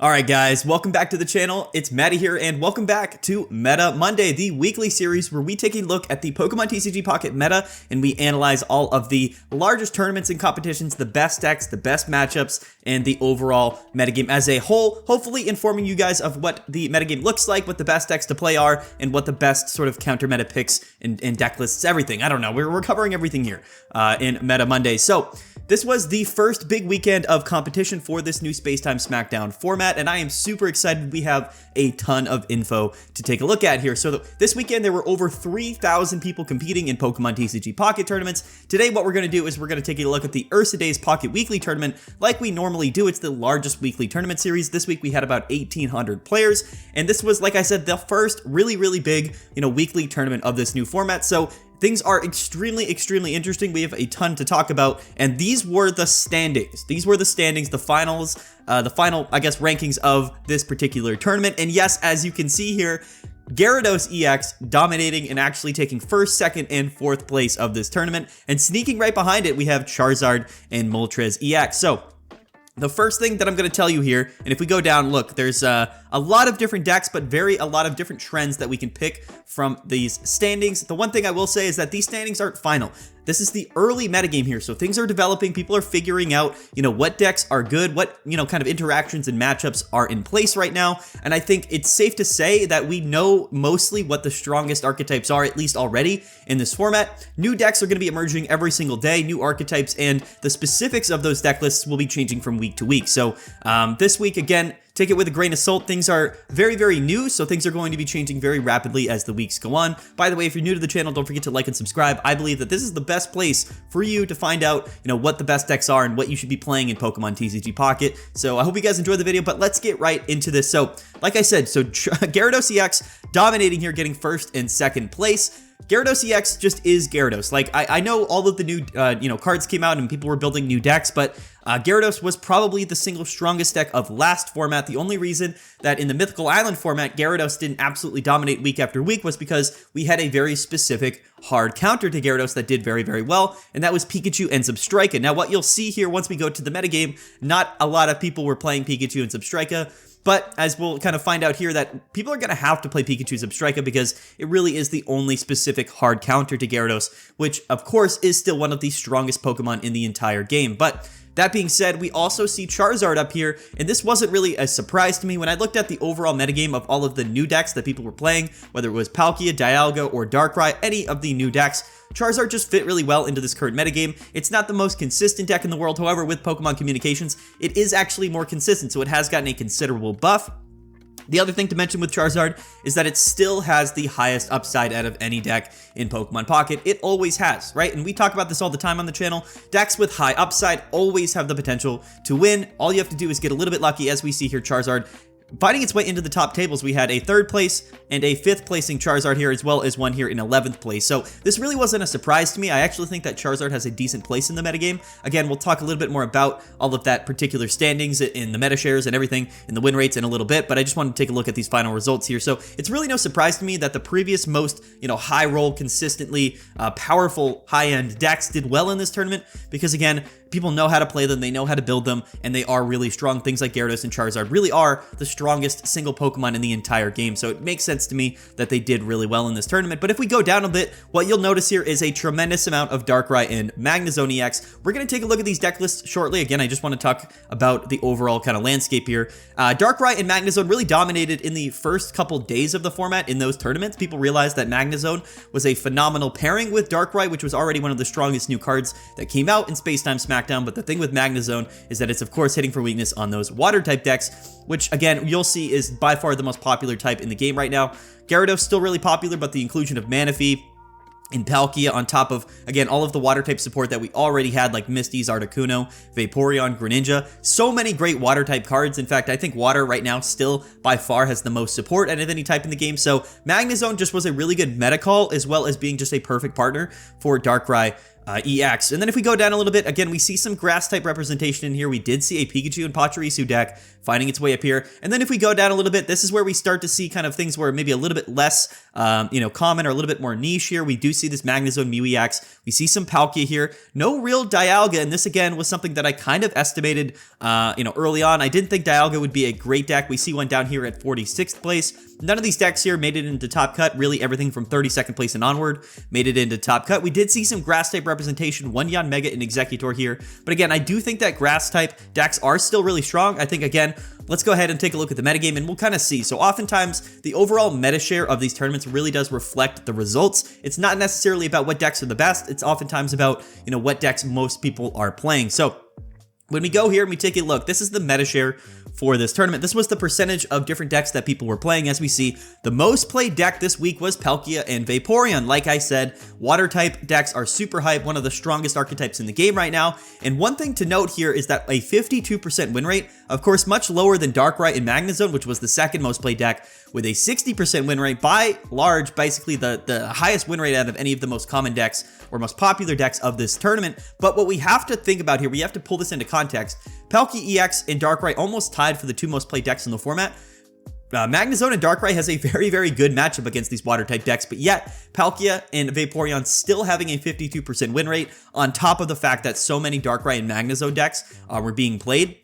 Alright guys, welcome back to the channel. It's Matty here and welcome back to Meta Monday, the weekly series where we take a look at the Pokemon TCG Pocket meta and we analyze all of the largest tournaments and competitions, the best decks, the best matchups, and the overall metagame as a whole, hopefully informing you guys of what the metagame looks like, what the best decks to play are, and what the best sort of counter meta picks and deck lists, everything. I don't know, we're covering everything here in Meta Monday. So this was the first big weekend of competition for this new Space-Time Smackdown format, and I am super excited. We have a ton of info to take a look at here. So this weekend, there were over 3,000 people competing in Pokemon TCG Pocket tournaments. Today, what we're going to do is we're going to take a look at the Ursa Days Pocket Weekly Tournament like we normally do. It's the largest weekly tournament series. This week, we had about 1,800 players, and this was, like I said, the first really big, weekly tournament of this new format. So things are extremely interesting. We have a ton to talk about, and these were the standings. These were the standings, the finals, the final, I guess, rankings of this particular tournament. And yes, as you can see here, Gyarados EX dominating and actually taking first, second, and fourth place of this tournament. And sneaking right behind it, we have Charizard and Moltres EX. So the first thing that I'm going to tell you here, and if we go down, look, there's a lot of different decks, but a lot of different trends that we can pick from these standings. The one thing I will say is that these standings aren't final. This is the early metagame here, so things are developing. People are figuring out, what decks are good, what, kind of interactions and matchups are in place right now. And I think it's safe to say that we know mostly what the strongest archetypes are, at least already in this format. New decks are going to be emerging every single day, new archetypes, and the specifics of those deck lists will be changing from week to week. So this week, again, take it with a grain of salt. Things are very new, so things are going to be changing very rapidly as the weeks go on. By the way, if you're new to the channel, don't forget to like and subscribe. I believe that this is the best place for you to find out, what the best decks are and what you should be playing in Pokemon TCG Pocket. So I hope you guys enjoyed the video, but let's get right into this. So, like I said, Gyarados EX dominating here, getting first and second place. Gyarados EX just is Gyarados. Like, I know all of the new, cards came out and people were building new decks, but Gyarados was probably the single strongest deck of last format. The only reason that in the Mythical Island format, Gyarados didn't absolutely dominate week after week was because we had a very specific hard counter to Gyarados that did very well, and that was Pikachu and Substrika. Now, what you'll see here once we go to the metagame, not a lot of people were playing Pikachu and Substrika, but as we'll kind of find out here, that people are going to have to play Pikachu Substrika because it really is the only specific hard counter to Gyarados, which of course is still one of the strongest Pokemon in the entire game. But that being said, we also see Charizard up here, and this wasn't really a surprise to me. When I looked at the overall metagame of all of the new decks that people were playing, whether it was Palkia, Dialga, or Darkrai, any of the new decks, Charizard just fit really well into this current metagame. It's not the most consistent deck in the world, however, with Pokemon Communications, it is actually more consistent, so it has gotten a considerable buff. The other thing to mention with Charizard is that it still has the highest upside out of any deck in Pokemon Pocket. It always has, right? And we talk about this all the time on the channel. Decks with high upside always have the potential to win. All you have to do is get a little bit lucky, as we see here, Charizard fighting its way into the top tables. We had a 3rd place and a 5th placing Charizard here, as well as one here in 11th place. So this really wasn't a surprise to me. I actually think that Charizard has a decent place in the metagame. Again, we'll talk a little bit more about all of that particular standings in the meta shares and everything in the win rates in a little bit, but I just wanted to take a look at these final results here. So it's really no surprise to me that the previous most, high roll, consistently powerful high-end decks did well in this tournament because, again, people know how to play them, they know how to build them, and they are really strong. Things like Gyarados and Charizard really are the strongest single Pokemon in the entire game, so it makes sense to me that they did really well in this tournament. But if we go down a bit, what you'll notice here is a tremendous amount of Darkrai and Magnezone EX. We're going to take a look at these deck lists shortly. Again, I just want to talk about the overall kind of landscape here. Darkrai and Magnezone really dominated in the first couple days of the format in those tournaments. People realized that Magnezone was a phenomenal pairing with Darkrai, which was already one of the strongest new cards that came out in Space-Time Smackdown. But the thing with Magnezone is that it's, of course, hitting for weakness on those water-type decks, which, again, you'll see is by far the most popular type in the game right now. Gyarados still really popular, but the inclusion of Manaphy and Palkia on top of, again, all of the water-type support that we already had, like Misty's, Articuno, Vaporeon, Greninja. So many great water-type cards. In fact, I think water right now still by far has the most support out of any type in the game. So Magnezone just was a really good meta call, as well as being just a perfect partner for Darkrai EX. And then if we go down a little bit, again, we see some grass type representation in here. We did see a Pikachu and Pachirisu deck finding its way up here. And then if we go down a little bit, this is where we start to see kind of things where maybe a little bit less, common or a little bit more niche here. We do see this Magnezone Mew EX. We see some Palkia here. No real Dialga, and this again was something that I kind of estimated, early on. I didn't think Dialga would be a great deck. We see one down here at 46th place. None of these decks here made it into top cut. Really, everything from 32nd place and onward made it into top cut. We did see some grass type representation, one Yanmega and Exeggutor here. But again, I do think that grass type decks are still really strong. I think, again, let's go ahead and take a look at the metagame and we'll kind of see. So oftentimes, the overall meta share of these tournaments really does reflect the results. It's not necessarily about what decks are the best. It's oftentimes about, what decks most people are playing. So when we go here and we take a look, this is the meta share for this tournament. This was the percentage of different decks that people were playing. As we see, the most played deck this week was Palkia and Vaporeon. Like I said, water type decks are super hype, one of the strongest archetypes in the game right now. And one thing to note here is that a 52% win rate, of course, much lower than Darkrai and Magnezone, which was the second most played deck, with a 60% win rate, by large, basically the highest win rate out of any of the most common decks or most popular decks of this tournament. But what we have to think about here, we have to pull this into context. Palkia EX and Darkrai almost tied for the two most played decks in the format. Magnezone and Darkrai has a very, very good matchup against these water-type decks, but yet Palkia and Vaporeon still having a 52% win rate on top of the fact that so many Darkrai and Magnezone decks were being played.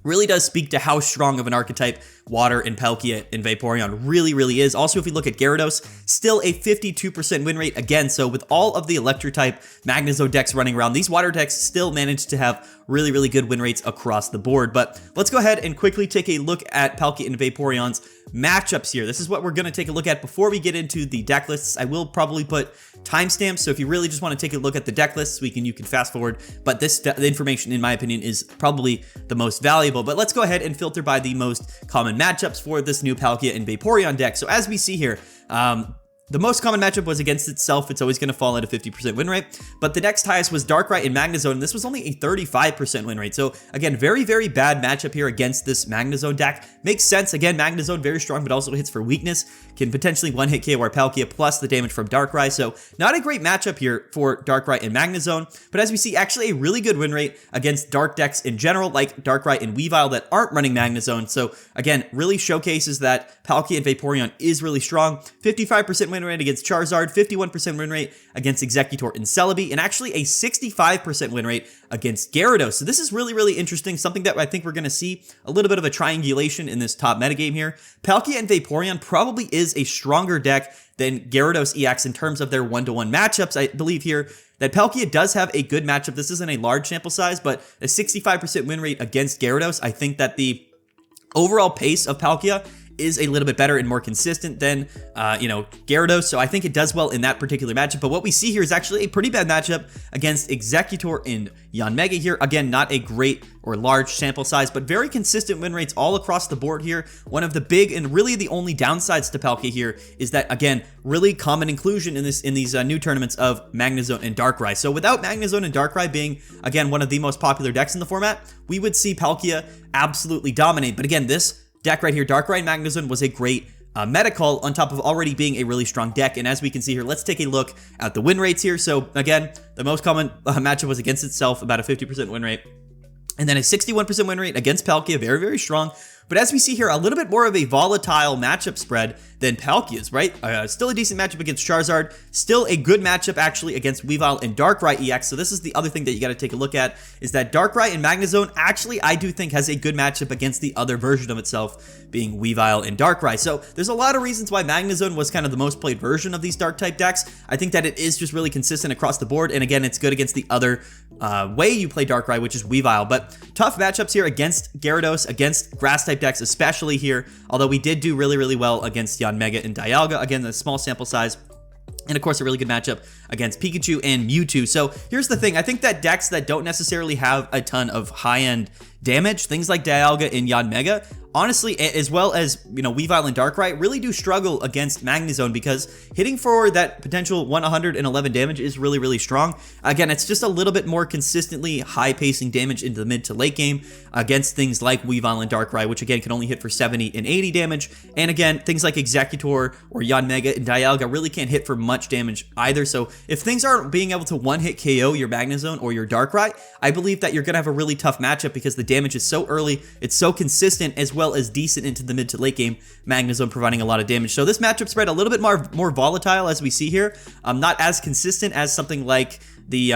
Really does speak to how strong of an archetype Water and Palkia and Vaporeon really is. Also, if we look at Gyarados, still a 52% win rate again. So with all of the Electro-type Magnezone decks running around, these Water decks still managed to have really good win rates across the board. But let's go ahead and quickly take a look at Palkia and Vaporeon's matchups here. This is what we're going to take a look at before we get into the deck lists. I will probably put timestamps, so if you really just want to take a look at the deck lists, you can fast forward. But the information, in my opinion, is probably the most valuable. But let's go ahead and filter by the most common matchups for this new Palkia and Vaporeon deck. So as we see here, the most common matchup was against itself. It's always going to fall at a 50% win rate. But the next highest was Darkrai and Magnezone, and this was only a 35% win rate. So again, very bad matchup here against this Magnezone deck. Makes sense. Again, Magnezone very strong, but also hits for weakness. Can potentially one-hit KO Palkia plus the damage from Darkrai. So not a great matchup here for Darkrai and Magnezone. But as we see, actually a really good win rate against dark decks in general, like Darkrai and Weavile that aren't running Magnezone. So again, really showcases that Palkia and Vaporeon is really strong. 55% win rate against Charizard, 51% win rate against Exeggutor and Celebi, and actually a 65% win rate against Gyarados. So this is really interesting, something that I think we're going to see a little bit of a triangulation in this top metagame here. Palkia and Vaporeon probably is a stronger deck than Gyarados EX in terms of their one-to-one matchups. I believe here that Palkia does have a good matchup. This isn't a large sample size, but a 65% win rate against Gyarados. I think that the overall pace of Palkia is a little bit better and more consistent than, Gyarados. So I think it does well in that particular matchup. But what we see here is actually a pretty bad matchup against Exeggutor and Yanmega here. Again, not a great or large sample size, but very consistent win rates all across the board here. One of the big and really the only downsides to Palkia here is that, again, really common inclusion in these new tournaments of Magnezone and Darkrai. So without Magnezone and Darkrai being, again, one of the most popular decks in the format, we would see Palkia absolutely dominate. But again, this deck right here, Darkrai and Magnezone, was a great meta call on top of already being a really strong deck. And as we can see here, let's take a look at the win rates here. So again, the most common matchup was against itself, about a 50% win rate. And then a 61% win rate against Palkia, very strong. But as we see here, a little bit more of a volatile matchup spread than Palkia's, right? Still a decent matchup against Charizard. Still a good matchup, actually, against Weavile and Darkrai EX. So this is the other thing that you got to take a look at, is that Darkrai and Magnezone, actually, I do think has a good matchup against the other version of itself, being Weavile and Darkrai. So there's a lot of reasons why Magnezone was kind of the most played version of these Dark-type decks. I think that it is just really consistent across the board. And again, it's good against the other way you play Darkrai, which is Weavile. But tough matchups here against Gyarados, against Grass-type decks, especially here, although we did do really well against Yanmega and Dialga. Again, the small sample size. And of course, a really good matchup against Pikachu and Mewtwo. So here's the thing. I think that decks that don't necessarily have a ton of high-end damage, things like Dialga and Yanmega, honestly, as well as, Weavile and Darkrai, really do struggle against Magnezone, because hitting for that potential 111 damage is really strong. Again, it's just a little bit more consistently high-pacing damage into the mid to late game against things like Weavile and Darkrai, which again can only hit for 70 and 80 damage. And again, things like Exeggutor or Yanmega and Dialga really can't hit for much much damage either. So if things aren't being able to one-hit KO your Magnezone or your Darkrai, I believe that you're going to have a really tough matchup because the damage is so early, it's so consistent, as well as decent into the mid to late game, Magnezone providing a lot of damage. So this matchup spread a little bit more volatile as we see here, not as consistent as something like the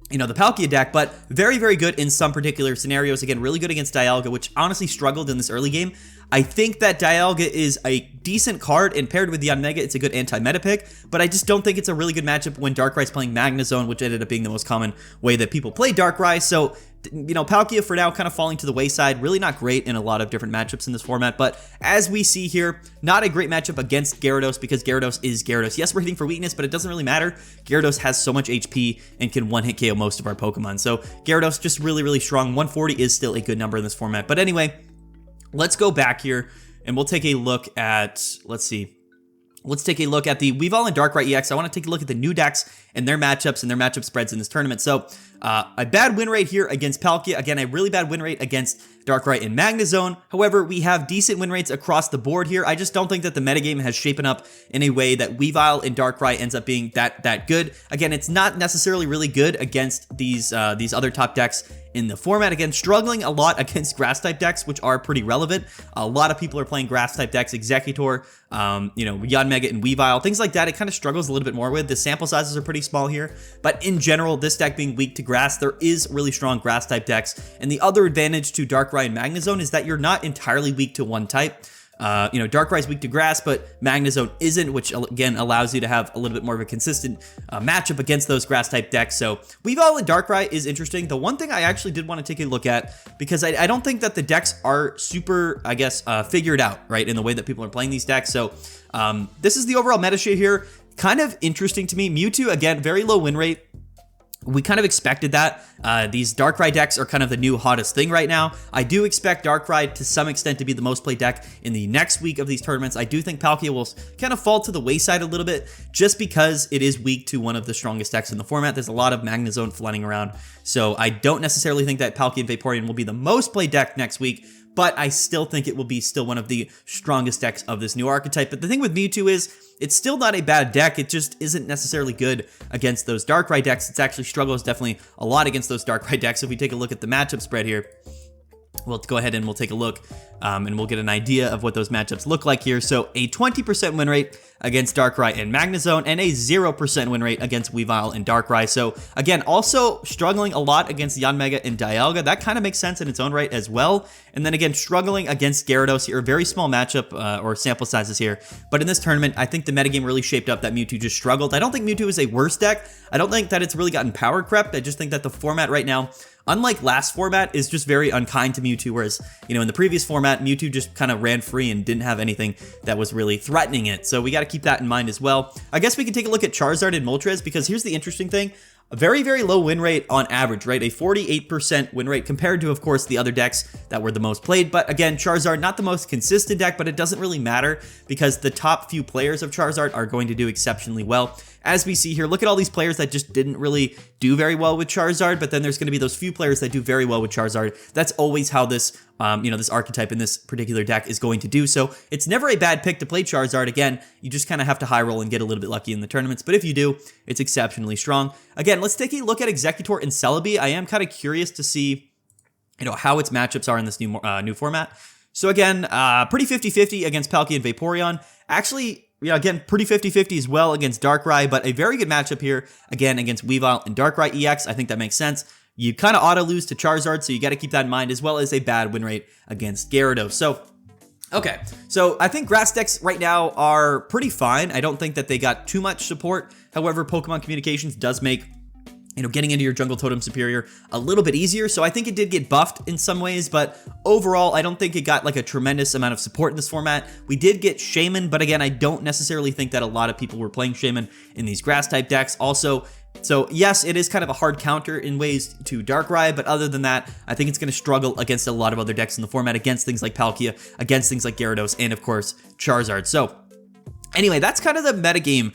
the Palkia deck, but very, very good in some particular scenarios. Again, really good against Dialga, which honestly struggled in this early game. I think that Dialga is a decent card, and paired with the Yanmega, it's a good anti-meta pick, but I just don't think it's a really good matchup when Darkrai's playing Magnezone, which ended up being the most common way that people play Darkrai. So, Palkia for now kind of falling to the wayside, really not great in a lot of different matchups in this format, but as we see here, not a great matchup against Gyarados because Gyarados is Gyarados. Yes, we're hitting for weakness, but it doesn't really matter. Gyarados has so much HP and can one-hit KO most of our Pokemon, so Gyarados just really, really strong. 140 is still a good number in this format, but anyway, let's go back here and we'll take a look at, let's take a look at the Weavile and Darkrai EX. I want to take a look at the new decks and their matchups and their matchup spreads in this tournament. So a bad win rate here against Palkia. Again, a really bad win rate against Darkrai and Magnezone. However, we have decent win rates across the board here. I just don't think that the metagame has shapen up in a way that Weavile and Darkrai ends up being that good. Again, it's not necessarily really good against these other top decks in the format. Again, struggling a lot against grass-type decks, which are pretty relevant. A lot of people are playing grass-type decks, Executor, Yanmega and Weavile, things like that. It kind of struggles a little bit more with. The sample sizes are pretty small here, but in general, this deck being weak to grass, there is really strong grass-type decks. And the other advantage to Darkrai and Magnezone is that you're not entirely weak to one type. Darkrai's weak to grass, but Magnezone isn't, which again allows you to have a little bit more of a consistent matchup against those grass type decks. So Weavile and Darkrai is interesting. The one thing I actually did want to take a look at, because I don't think that the decks are super, figured out, right, in the way that people are playing these decks. So this is the overall meta shade here. Kind of interesting to me. Mewtwo, again, very low win rate. We kind of expected that. These Darkrai decks are kind of the new hottest thing right now. I do expect Darkrai to some extent to be the most played deck in the next week of these tournaments. I do think Palkia will kind of fall to the wayside a little bit just because it is weak to one of the strongest decks in the format. There's a lot of Magnezone flooding around. So I don't necessarily think that Palkia and Vaporeon will be the most played deck next week, but I still think it will be still one of the strongest decks of this new archetype. But the thing with Mewtwo is, it's still not a bad deck. It just isn't necessarily good against those Darkrai decks. It's actually struggles definitely a lot against those Darkrai decks. If we take a look at the matchup spread here, we'll go ahead and we'll take a look and we'll get an idea of what those matchups look like here. So a 20% win rate against Darkrai and Magnezone, and a 0% win rate against Weavile and Darkrai. So again, also struggling a lot against Yanmega and Dialga. That kind of makes sense in its own right as well. And then again, struggling against Gyarados here. A very small matchup or sample sizes here. But in this tournament, I think the metagame really shaped up that Mewtwo just struggled. I don't think Mewtwo is a worse deck. I don't think that it's really gotten power crept. I just think that the format right now, unlike last format, is just very unkind to Mewtwo, whereas, in the previous format, Mewtwo just kind of ran free and didn't have anything that was really threatening it. So we got to keep that in mind as well. I guess we can take a look at Charizard and Moltres, because here's the interesting thing. A very, very low win rate on average, right? A 48% win rate compared to, of course, the other decks that were the most played. But again, Charizard, not the most consistent deck, but it doesn't really matter because the top few players of Charizard are going to do exceptionally well. As we see here, look at all these players that just didn't really do very well with Charizard, but then there's going to be those few players that do very well with Charizard. That's always how this, this archetype in this particular deck is going to do. So it's never a bad pick to play Charizard. Again, you just kind of have to high roll and get a little bit lucky in the tournaments, but if you do, it's exceptionally strong. Again, let's take a look at Executor and Celebi. I am kind of curious to see, how its matchups are in this new format. So again, pretty 50-50 against Palkia and Vaporeon. Actually, again, pretty 50-50 as well against Darkrai, but a very good matchup here, again, against Weavile and Darkrai EX. I think that makes sense. You kind of auto-lose to Charizard, so you got to keep that in mind, as well as a bad win rate against Gyarados. So, okay, so I think grass decks right now are pretty fine. I don't think that they got too much support. However, Pokemon Communications does make getting into your Jungle Totem Superior a little bit easier. So I think it did get buffed in some ways, but overall, I don't think it got like a tremendous amount of support in this format. We did get Shaman, but again, I don't necessarily think that a lot of people were playing Shaman in these grass type decks. Also, so yes, it is kind of a hard counter in ways to Darkrai, but other than that, I think it's going to struggle against a lot of other decks in the format, against things like Palkia, against things like Gyarados, and of course, Charizard. So anyway, that's kind of the metagame.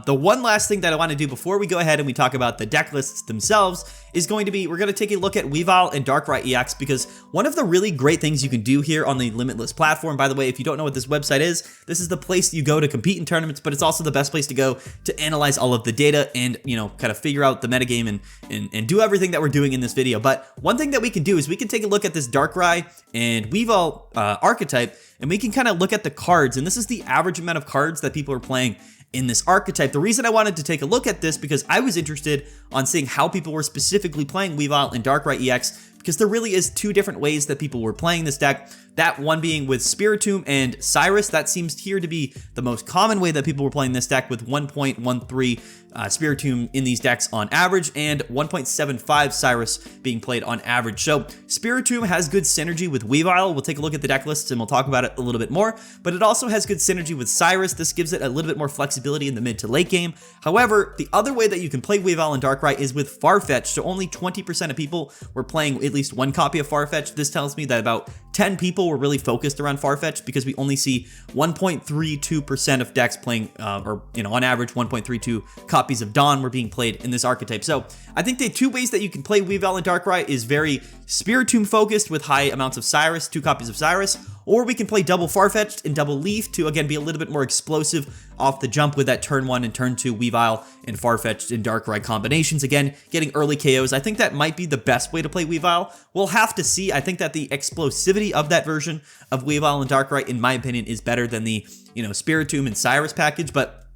The one last thing that I want to do before we go ahead and we talk about the deck lists themselves is going to be, we're going to take a look at Weavile and Darkrai EX, because one of the really great things you can do here on the Limitless platform, by the way, if you don't know what this website is, this is the place you go to compete in tournaments, but it's also the best place to go to analyze all of the data and, you know, kind of figure out the metagame and do everything that we're doing in this video. But one thing that we can do is we can take a look at this Darkrai and Weavile archetype, and we can kind of look at the cards, and this is the average amount of cards that people are playing in this archetype. The reason I wanted to take a look at this because I was interested on seeing how people were specifically playing Weavile and Darkrai EX, because there really is two different ways that people were playing this deck. That one being with Spiritomb and Cyrus. That seems here to be the most common way that people were playing this deck, with 1.13 Spiritomb in these decks on average and 1.75 Cyrus being played on average. So Spiritomb has good synergy with Weavile. We'll take a look at the deck lists and we'll talk about it a little bit more, but it also has good synergy with Cyrus. This gives it a little bit more flexibility in the mid to late game. However, the other way that you can play Weavile and Darkrai is with Farfetch. So only 20% of people were playing at least one copy of Farfetch. This tells me that about 10 people were really focused around Farfetch, because we only see 1.32% of decks playing, or, you know, on average 1.32 copies of Dawn were being played in this archetype. So I think the two ways that you can play Weavile and Darkrai is very Spiritomb focused with high amounts of Cyrus, 2 copies of Cyrus, or we can play double Farfetch'd and double Leaf to, again, be a little bit more explosive off the jump with that turn 1 and turn 2 Weavile and Farfetch'd and Darkrai combinations. Again, getting early KOs. I think that might be the best way to play Weavile. We'll have to see. I think that the explosivity of that version of Weavile and Darkrai, in my opinion, is better than the, you know, Spiritomb and Cyrus package, but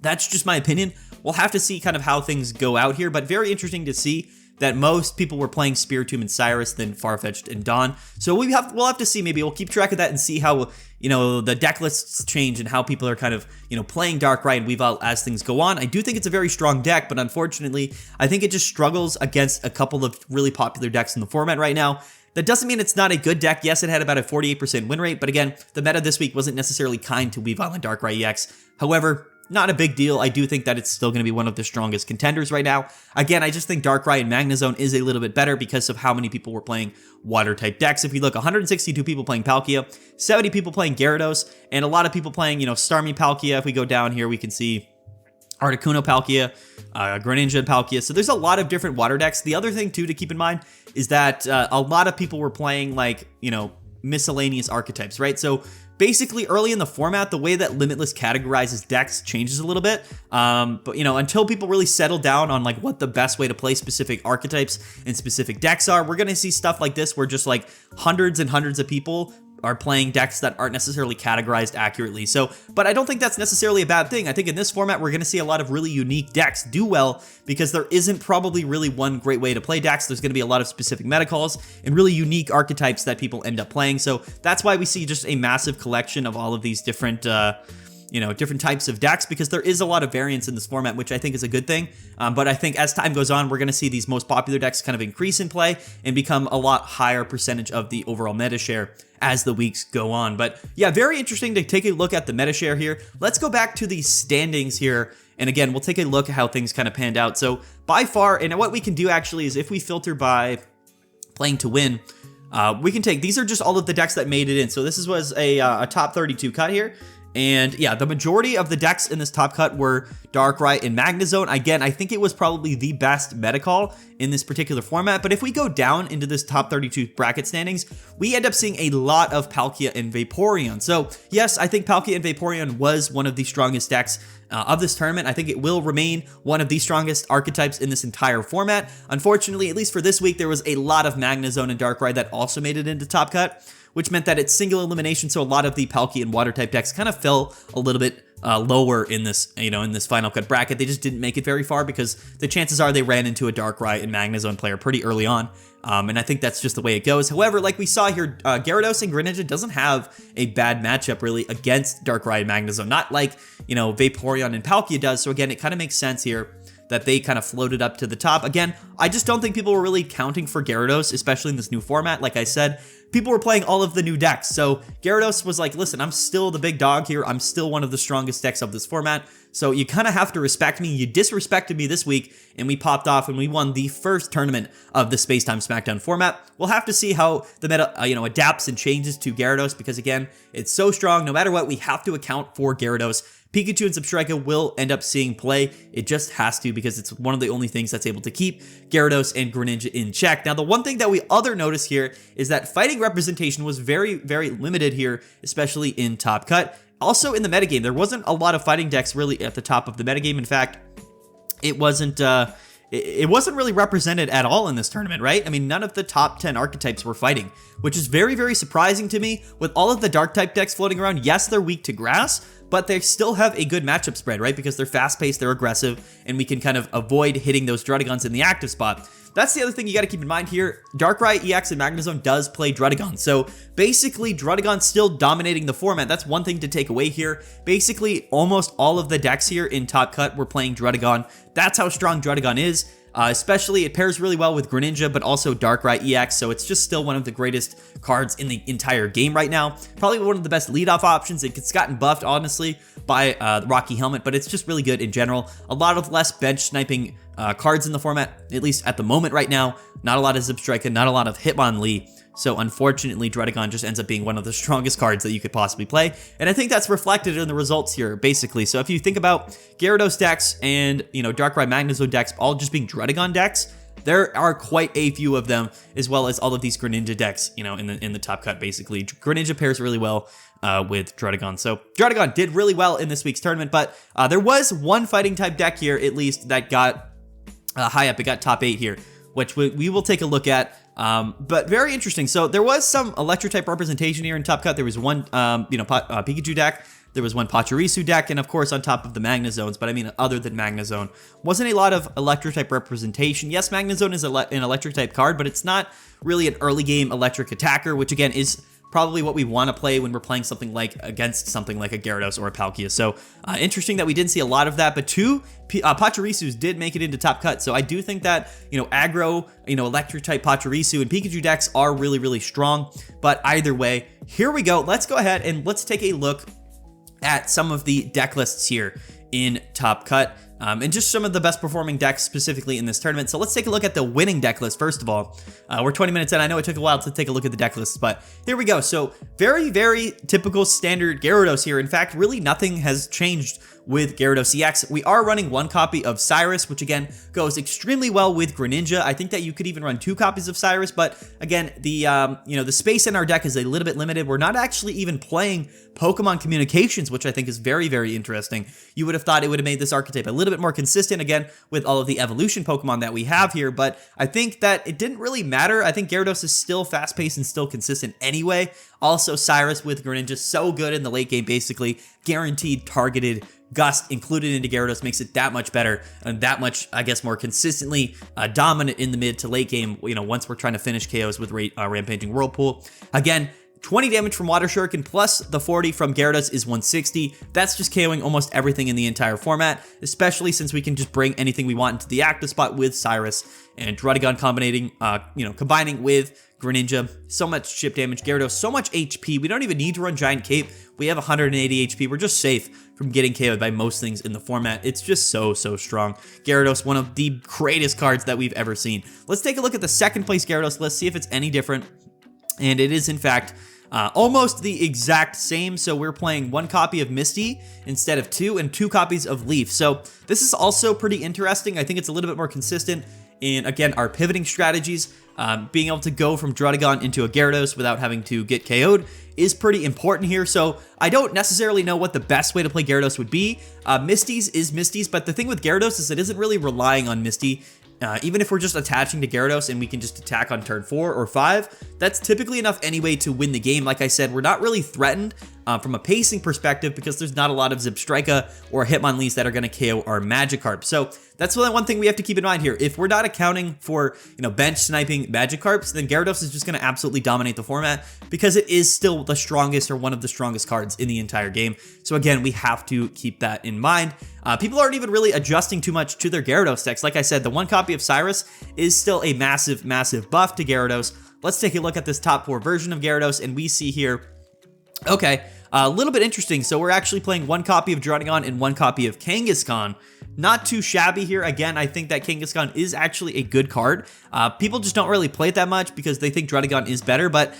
that's just my opinion. We'll have to see kind of how things go out here, but very interesting to see that most people were playing Spiritomb and Cyrus than Farfetch'd and Dawn. So we'll have to see. Maybe we'll keep track of that and see how, you know, the deck lists change and how people are kind of, you know, playing Darkrai and Weavile as things go on. I do think it's a very strong deck, but unfortunately, I think it just struggles against a couple of really popular decks in the format right now. That doesn't mean it's not a good deck. Yes, it had about a 48% win rate, but again, the meta this week wasn't necessarily kind to Weavile and Darkrai EX. However, not a big deal. I do think that it's still going to be one of the strongest contenders right now. Again, I just think Darkrai and Magnezone is a little bit better because of how many people were playing water-type decks. If you look, 162 people playing Palkia, 70 people playing Gyarados, and a lot of people playing, you know, Starmie Palkia. If we go down here, we can see Articuno Palkia, Greninja Palkia. So there's a lot of different water decks. The other thing, too, to keep in mind is that a lot of people were playing, like, you know, miscellaneous archetypes, right? So basically, early in the format, the way that Limitless categorizes decks changes a little bit. But, you know, until people really settle down on, like, what the best way to play specific archetypes and specific decks are, we're going to see stuff like this where just, like, hundreds and hundreds of people are playing decks that aren't necessarily categorized accurately. So, but I don't think that's necessarily a bad thing. I think in this format, we're going to see a lot of really unique decks do well, because there isn't probably really one great way to play decks. There's going to be a lot of specific meta calls and really unique archetypes that people end up playing. So that's why we see just a massive collection of all of these different, you know, different types of decks, because there is a lot of variance in this format, which I think is a good thing. But I think as time goes on, we're going to see these most popular decks kind of increase in play and become a lot higher percentage of the overall meta share as the weeks go on. But yeah, very interesting to take a look at the meta share here. Let's go back to the standings here. And again, we'll take a look at how things kind of panned out. So by far, and what we can do actually is if we filter by playing to win, we can take, these are just all of the decks that made it in. So this was a top 32 cut here. And yeah, the majority of the decks in this top cut were Darkrai and Magnezone. Again, I think it was probably the best meta call in this particular format. But if we go down into this top 32 bracket standings, we end up seeing a lot of Palkia and Vaporeon. So yes, I think Palkia and Vaporeon was one of the strongest decks of this tournament. I think it will remain one of the strongest archetypes in this entire format. Unfortunately, at least for this week, there was a lot of Magnezone and Darkrai that also made it into top cut, which meant that it's single elimination, so a lot of the Palkia and Water-type decks kind of fell a little bit lower in this, you know, in this final cut bracket. They just didn't make it very far because the chances are they ran into a Darkrai and Magnezone player pretty early on, and I think that's just the way it goes. However, like we saw here, Gyarados and Greninja doesn't have a bad matchup really against Darkrai and Magnezone, not like, you know, Vaporeon and Palkia does. So again, it kind of makes sense here that they kind of floated up to the top. Again, I just don't think people were really counting for Gyarados, especially in this new format. Like I said, people were playing all of the new decks. So Gyarados was like, listen, I'm still the big dog here. I'm still one of the strongest decks of this format. So you kind of have to respect me. You disrespected me this week, and we popped off and we won the first tournament of the Space-Time Smackdown format. We'll have to see how the meta, you know, adapts and changes to Gyarados, because again, it's so strong. No matter what, we have to account for Gyarados Pikachu and Zebstrika will end up seeing play. It just has to, because it's one of the only things that's able to keep Gyarados and Greninja in check. Now, the one thing that we notice here is that fighting representation was very, very limited here, especially in Top Cut. Also in the metagame, there wasn't a lot of fighting decks really at the top of the metagame. In fact, it wasn't really represented at all in this tournament, right? I mean, none of the top 10 archetypes were fighting, which is very, very surprising to me. With all of the dark type decks floating around, yes, they're weak to grass, but they still have a good matchup spread, right? Because they're fast-paced, they're aggressive, and we can kind of avoid hitting those Druddigons in the active spot. That's the other thing you got to keep in mind here. Darkrai, EX, and Magnezone does play Druddigon. So basically, Druddigon's still dominating the format. That's one thing to take away here. Basically, almost all of the decks here in Top Cut were playing Druddigon. That's how strong Druddigon is. Especially, it pairs really well with Greninja, but also Darkrai EX, so it's just still one of the greatest cards in the entire game right now. Probably one of the best leadoff options. It's gotten buffed, honestly, by the Rocky Helmet, but it's just really good in general. A lot of less bench sniping cards in the format, at least at the moment right now. Not a lot of Zebstrika, not a lot of Hitmonlee. So unfortunately, Druddigon just ends up being one of the strongest cards that you could possibly play. And I think that's reflected in the results here, basically. So if you think about Gyarados decks and, Darkrai Magnezone decks all just being Druddigon decks, there are quite a few of them, as well as all of these Greninja decks, in the Top Cut, basically. Greninja pairs really well with Druddigon. So Druddigon did really well in this week's tournament, but there was one fighting type deck here, at least, that got high up. It got top 8 here, which we will take a look at. But very interesting. So there was some electric type representation here in Top Cut. There was one, Pikachu deck. There was one Pachirisu deck, and of course on top of the Magnezones. But I mean, other than Magnezone, wasn't a lot of electric type representation. Yes, Magnezone is an electric type card, but it's not really an early game electric attacker, which again is probably what we want to play when we're playing something like against something like a Gyarados or a Palkia. So interesting that we didn't see a lot of that, but two Pachirisus did make it into Top Cut. So I do think that, aggro, electric type Pachirisu and Pikachu decks are really, really strong. But either way, here we go. Let's go ahead and let's take a look at some of the deck lists here in Top Cut. And just some of the best performing decks specifically in this tournament. So let's take a look at the winning deck list first of all. We're 20 minutes in. I know it took a while to take a look at the deck lists, but here we go. So very, very typical standard Gyarados here. In fact, really nothing has changed with Gyarados EX. We are running one copy of Cyrus, which again goes extremely well with Greninja. I think that you could even run 2 copies of Cyrus, but again, the space in our deck is a little bit limited. We're not actually even playing Pokemon Communications, which I think is very, very interesting. You would have thought it would have made this archetype a little bit more consistent, again, with all of the evolution Pokemon that we have here, but I think that it didn't really matter. I think Gyarados is still fast-paced and still consistent anyway. Also, Cyrus with Greninja, so good in the late game, basically. Guaranteed targeted Gust included into Gyarados makes it that much better and that much, I guess, more consistently dominant in the mid to late game, once we're trying to finish KOs with Rampaging Whirlpool. Again, 20 damage from Water Shuriken plus the 40 from Gyarados is 160. That's just KOing almost everything in the entire format, especially since we can just bring anything we want into the active spot with Cyrus and Druddigon combining with Greninja. So much chip damage. Gyarados, so much HP. We don't even need to run Giant Cape. We have 180 HP. We're just safe from getting KO'd by most things in the format. It's just so strong. Gyarados, one of the greatest cards that we've ever seen. Let's take a look at the second place Gyarados list, see if it's any different. And it is, in fact, almost the exact same. So we're playing 1 copy of Misty instead of 2, and 2 copies of Leaf. So this is also pretty interesting. I think it's a little bit more consistent in, again, our pivoting strategies. Being able to go from Druddigon into a Gyarados without having to get KO'd is pretty important here. So I don't necessarily know what the best way to play Gyarados would be. Misty's is Misty's, but the thing with Gyarados is it isn't really relying on Misty. Even if we're just attaching to Gyarados and we can just attack on turn 4 or 5, that's typically enough anyway to win the game. Like I said, we're not really threatened from a pacing perspective because there's not a lot of Zebstrika or Hitmonlees that are going to KO our Magikarp. So that's the one thing we have to keep in mind here. If we're not accounting for, bench sniping Magikarps, then Gyarados is just going to absolutely dominate the format because it is still the strongest or one of the strongest cards in the entire game. So again, we have to keep that in mind. People aren't even really adjusting too much to their Gyarados decks. Like I said, the 1 copy of Cyrus is still a massive buff to Gyarados. Let's take a look at this top 4 version of Gyarados, and we see here, okay, a little bit interesting. So we're actually playing 1 copy of Druddigon and 1 copy of Kangaskhan. not too shabby here. Again, I think that Kangaskhan is actually a good card. People just don't really play it that much because they think Druddigon is better, but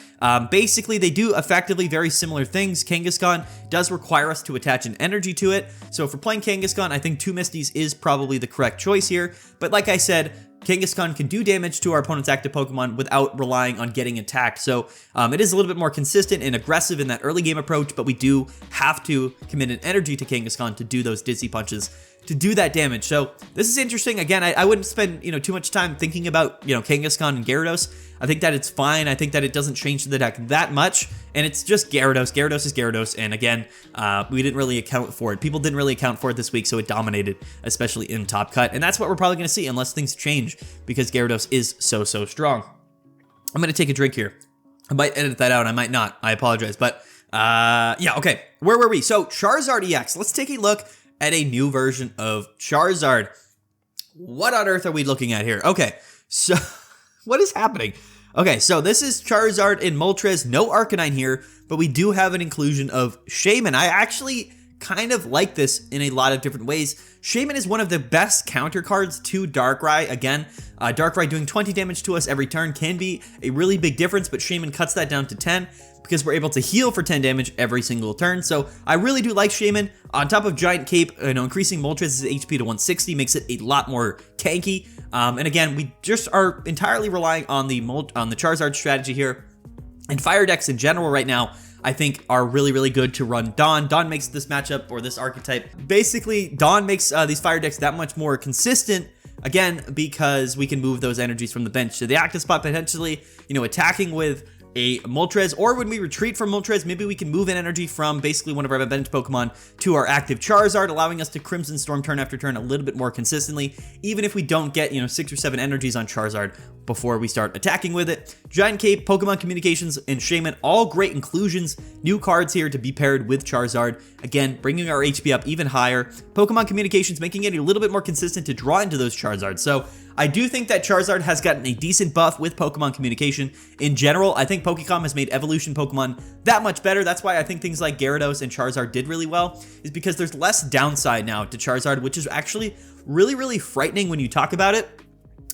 basically they do effectively very similar things. Kangaskhan does require us to attach an energy to it, so if we're playing Kangaskhan, I think 2 Misties is probably the correct choice here, but like I said, Kangaskhan can do damage to our opponent's active Pokemon without relying on getting attacked. So it is a little bit more consistent and aggressive in that early game approach, but we do have to commit an energy to Kangaskhan to do those Dizzy Punches, to do that damage. So this is interesting. Again, I wouldn't spend too much time thinking about Kangaskhan and Gyarados. I think that it's fine. I think that it doesn't change the deck that much, and it's just Gyarados. Gyarados is Gyarados, and again, we didn't really account for it. People didn't really account for it this week, so it dominated, especially in Top Cut, and that's what we're probably going to see unless things change because Gyarados is so strong. I'm going to take a drink here. I might edit that out. I might not. I apologize, but yeah, okay. Where were we? So Charizard EX. Let's take a look at a new version of Charizard. What on earth are we looking at here? Okay, so what is happening? Okay, so this is Charizard in Moltres, no Arcanine here, but we do have an inclusion of Shaman. I actually kind of like this in a lot of different ways. Shaman is one of the best counter cards to Darkrai. Again, Darkrai doing 20 damage to us every turn can be a really big difference, but Shaman cuts that down to 10 because we're able to heal for 10 damage every single turn. So I really do like Shaman. On top of Giant Cape, increasing Moltres' HP to 160 makes it a lot more tanky. And again, we just are entirely relying on the Charizard strategy here. And fire decks in general right now, I think, are really good to run Dawn. Dawn makes this matchup or this archetype. Basically, Dawn makes these fire decks that much more consistent. Again, because we can move those energies from the bench to the active spot, potentially, attacking with a Moltres, or when we retreat from Moltres, maybe we can move an energy from basically one of our bench Pokemon to our active Charizard, allowing us to Crimson Storm turn after turn a little bit more consistently, even if we don't get, 6 or 7 energies on Charizard before we start attacking with it. Giant Cape, Pokemon Communications, and Shaman, all great inclusions, new cards here to be paired with Charizard. Again, bringing our HP up even higher. Pokemon Communications making it a little bit more consistent to draw into those Charizards. So I do think that Charizard has gotten a decent buff with Pokemon Communication. In general, I think Pokécom has made evolution Pokemon that much better. That's why I think things like Gyarados and Charizard did really well, is because there's less downside now to Charizard, which is actually really frightening when you talk about it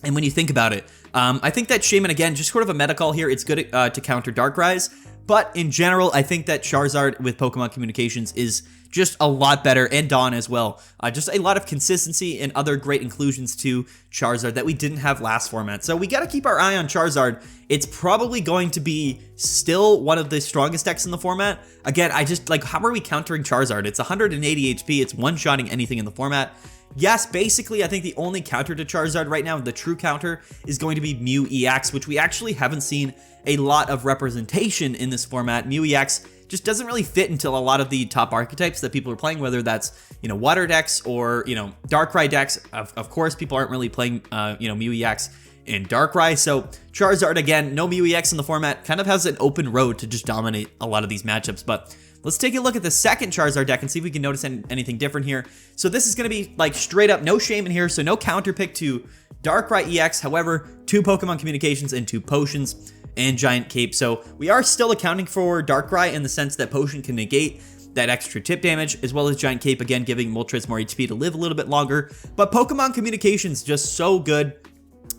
and when you think about it. I think that Shaman, again, just sort of a meta call here. It's good to counter Darkrai's, but in general, I think that Charizard with Pokemon Communications is just a lot better, and Dawn as well. Just a lot of consistency and other great inclusions to Charizard that we didn't have last format. So we got to keep our eye on Charizard. It's probably going to be still one of the strongest decks in the format. Again, I just how are we countering Charizard? It's 180 HP. It's one-shotting anything in the format. Yes, basically, I think the only counter to Charizard right now, the true counter, is going to be Mew EX, which we actually haven't seen a lot of representation in this format. Mew EX just doesn't really fit into a lot of the top archetypes that people are playing, whether that's, water decks or, Darkrai decks. Of course, people aren't really playing, Mew EX in Darkrai. So Charizard, again, no Mew EX in the format, kind of has an open road to just dominate a lot of these matchups. But let's take a look at the second Charizard deck and see if we can notice anything different here. So this is going to be straight up no Shaman here, so no counter pick to Darkrai EX. However, 2 Pokemon Communications and 2 Potions and Giant Cape. So we are still accounting for Darkrai in the sense that Potion can negate that extra tip damage, as well as Giant Cape, again, giving Moltres more HP to live a little bit longer. But Pokemon Communications just so good.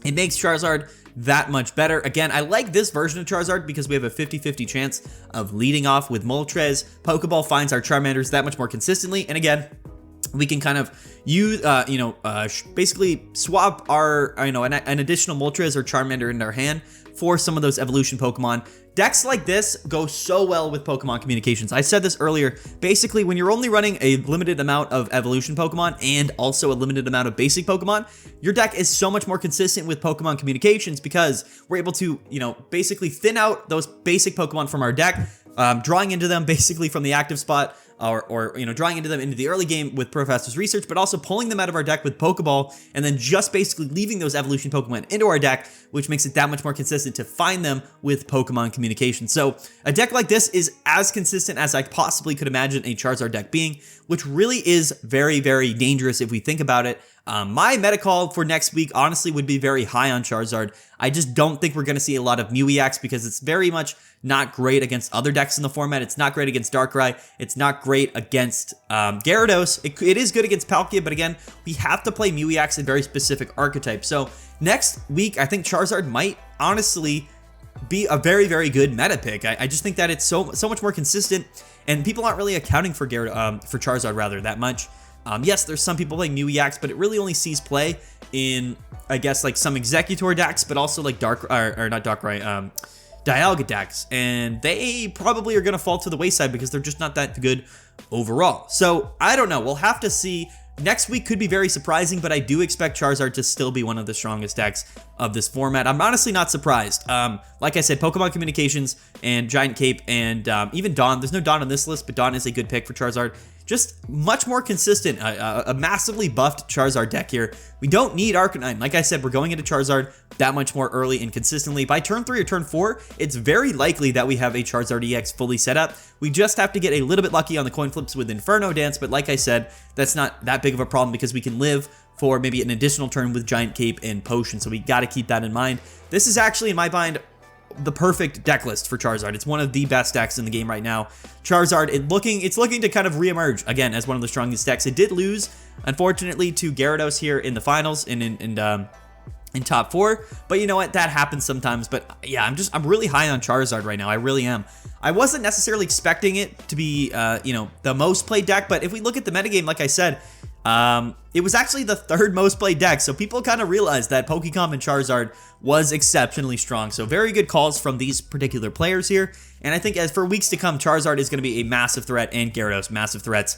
It makes Charizard that much better. Again, I like this version of Charizard because we have a 50-50 chance of leading off with Moltres. Pokeball finds our Charmanders that much more consistently. And again, we can kind of use, basically swap our, an additional Moltres or Charmander in our hand for some of those evolution Pokemon. Decks like this go so well with Pokemon Communications. I said this earlier. Basically, when you're only running a limited amount of evolution Pokemon and also a limited amount of basic Pokemon, your deck is so much more consistent with Pokemon Communications because we're able to, basically thin out those basic Pokemon from our deck, drawing into them basically from the active spot, or drawing into them into the early game with Professor's Research, but also pulling them out of our deck with Pokeball, and then just basically leaving those evolution Pokemon into our deck, which makes it that much more consistent to find them with Pokemon Communication. So a deck like this is as consistent as I possibly could imagine a Charizard deck being, which really is very dangerous if we think about it. My meta call for next week honestly would be very high on Charizard. I just don't think we're going to see a lot of Mew EX because it's very much not great against other decks in the format. It's not great against Darkrai. It's not great against Gyarados. It is good against Palkia, but again, we have to play Mew-EX in very specific archetypes. So next week, I think Charizard might honestly be a very, very good meta pick. I just think that it's so much more consistent, and people aren't really accounting for Charizard rather that much. Yes, there's some people playing Mew-EX, but it really only sees play in, I guess, like some Executor decks, but also like Dialga decks, and they probably are going to fall to the wayside because they're just not that good overall. So I don't know. We'll have to see. Next week could be very surprising, but I do expect Charizard to still be one of the strongest decks of this format. I'm honestly not surprised. Like I said, Pokemon Communications and Giant Cape and even Dawn. There's no Dawn on this list, but Dawn is a good pick for Charizard. Just much more consistent, a massively buffed Charizard deck here. We don't need Arcanine. Like I said, we're going into Charizard that much more early and consistently. By turn 3 or turn 4, it's very likely that we have a Charizard EX fully set up. We just have to get a little bit lucky on the coin flips with Inferno Dance, but like I said, that's not that big of a problem because we can live for maybe an additional turn with Giant Cape and Potion, so we got to keep that in mind. This is actually, in my mind, the perfect deck list for Charizard. It's one of the best decks in the game right now. Charizard, it's looking to kind of reemerge again as one of the strongest decks. It did lose, unfortunately, to Gyarados here in the finals and in top 4, but you know what, that happens sometimes. But yeah, I'm really high on Charizard right now. I really am. I wasn't necessarily expecting it to be the most played deck, but if we look at the metagame, like I said, it was actually the 3rd most played deck, so people kind of realized that Pokecom and Charizard was exceptionally strong. So very good calls from these particular players here, and I think as for weeks to come, Charizard is going to be a massive threat, and Gyarados, massive threats,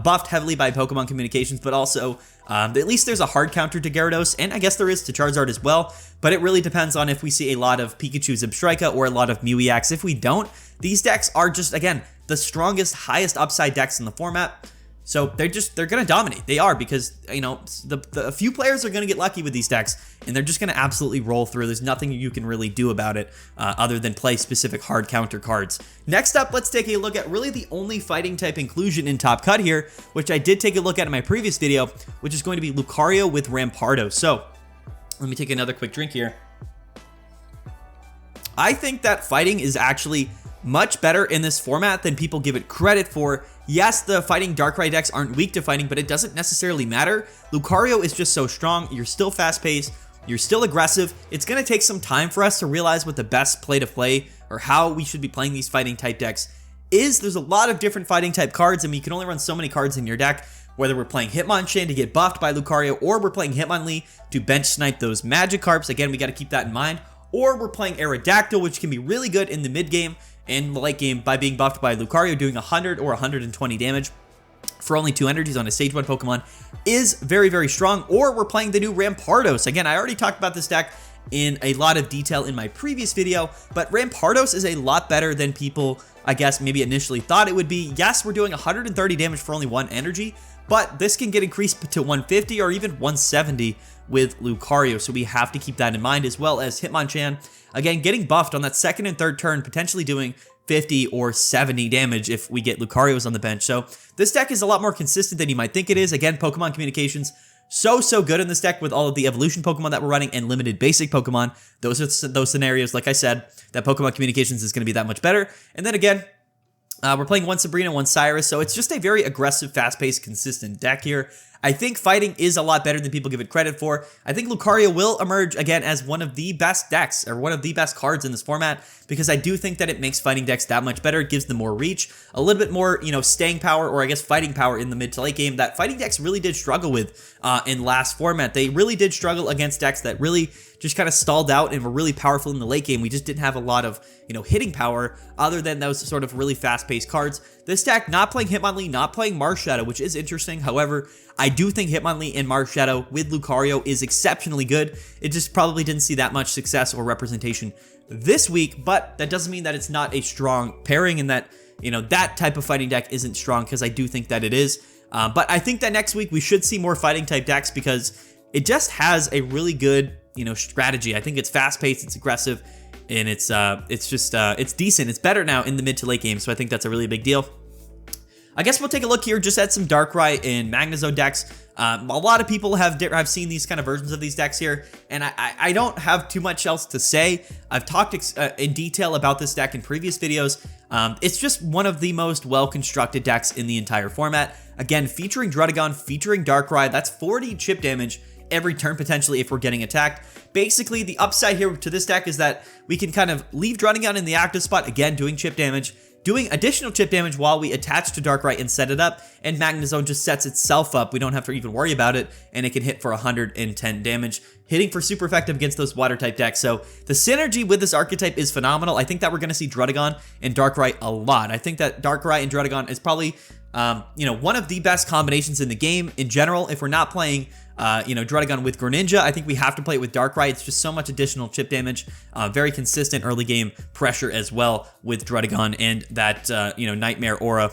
buffed heavily by Pokemon Communications, but also at least there's a hard counter to Gyarados, and I guess there is to Charizard as well, but it really depends on if we see a lot of Pikachu Zebstrika or a lot of Mew-EX. If we don't, these decks are just, again, the strongest, highest upside decks in the format. So they're going to dominate. They are, because, a few players are going to get lucky with these decks, and they're just going to absolutely roll through. There's nothing you can really do about it other than play specific hard counter cards. Next up, let's take a look at really the only fighting type inclusion in Top Cut here, which I did take a look at in my previous video, which is going to be Lucario with Rampardo. So let me take another quick drink here. I think that fighting is actually much better in this format than people give it credit for. Yes, the fighting Darkrai decks aren't weak to fighting, but it doesn't necessarily matter. Lucario is just so strong. You're still fast-paced. You're still aggressive. It's going to take some time for us to realize what the best play to play or how we should be playing these fighting type decks is. There's a lot of different fighting type cards, and you can only run so many cards in your deck, whether we're playing Hitmonchan to get buffed by Lucario, or we're playing Hitmonlee to bench snipe those Magikarps. Again, we got to keep that in mind. Or we're playing Aerodactyl, which can be really good in the mid game and the late game by being buffed by Lucario, doing 100 or 120 damage for only 2 energies on a Stage 1 Pokemon is very, very strong. Or we're playing the new Rampardos. Again, I already talked about this deck in a lot of detail in my previous video, but Rampardos is a lot better than people, I guess, maybe initially thought it would be. Yes, we're doing 130 damage for only 1 energy, but this can get increased to 150 or even 170 with Lucario, so we have to keep that in mind, as well as Hitmonchan, again, getting buffed on that 2nd and 3rd turn, potentially doing 50 or 70 damage if we get Lucarios on the bench. So this deck is a lot more consistent than you might think it is. Again, Pokemon Communications, so good in this deck with all of the evolution Pokemon that we're running and limited basic Pokemon. Those are those scenarios, like I said, that Pokemon Communications is going to be that much better. And then again, we're playing one Sabrina, one Cyrus, so it's just a very aggressive, fast-paced, consistent deck here. I think fighting is a lot better than people give it credit for. I think Lucario will emerge again as one of the best decks, or one of the best cards in this format, because I do think that it makes fighting decks that much better. It gives them more reach, a little bit more, staying power, or I guess fighting power in the mid to late game that fighting decks really did struggle with in last format. They really did struggle against decks that really just kind of stalled out and were really powerful in the late game. We just didn't have a lot of, hitting power other than those sort of really fast-paced cards. This deck, not playing Hitmonlee, not playing Marshadow, which is interesting. However, I do think Hitmonlee and Marshadow with Lucario is exceptionally good. It just probably didn't see that much success or representation this week, but that doesn't mean that it's not a strong pairing and that, that type of fighting deck isn't strong, because I do think that it is. But I think that next week we should see more fighting type decks because it just has a really good, strategy. I think it's fast-paced, it's aggressive, and it's decent. It's better now in the mid to late game, so I think that's a really big deal. I guess we'll take a look here just at some Darkrai and Magnezone decks. A lot of people have seen these kind of versions of these decks here, and I don't have too much else to say. I've talked in detail about this deck in previous videos. It's just one of the most well-constructed decks in the entire format. Again, featuring Druddigon, featuring Darkrai. That's 40 chip damage every turn potentially if we're getting attacked. Basically, the upside here to this deck is that we can kind of leave Druddigon in the active spot, again, doing chip damage, doing additional chip damage while we attach to Darkrai and set it up, and Magnezone just sets itself up. We don't have to even worry about it, and it can hit for 110 damage, hitting for super effective against those water-type decks. So the synergy with this archetype is phenomenal. I think that we're going to see Druddigon and Darkrai a lot. I think that Darkrai and Druddigon is probably one of the best combinations in the game in general. If we're not playing Druddigon with Greninja, I think we have to play it with Darkrai. It's just so much additional chip damage, very consistent early game pressure as well with Druddigon, and that Nightmare Aura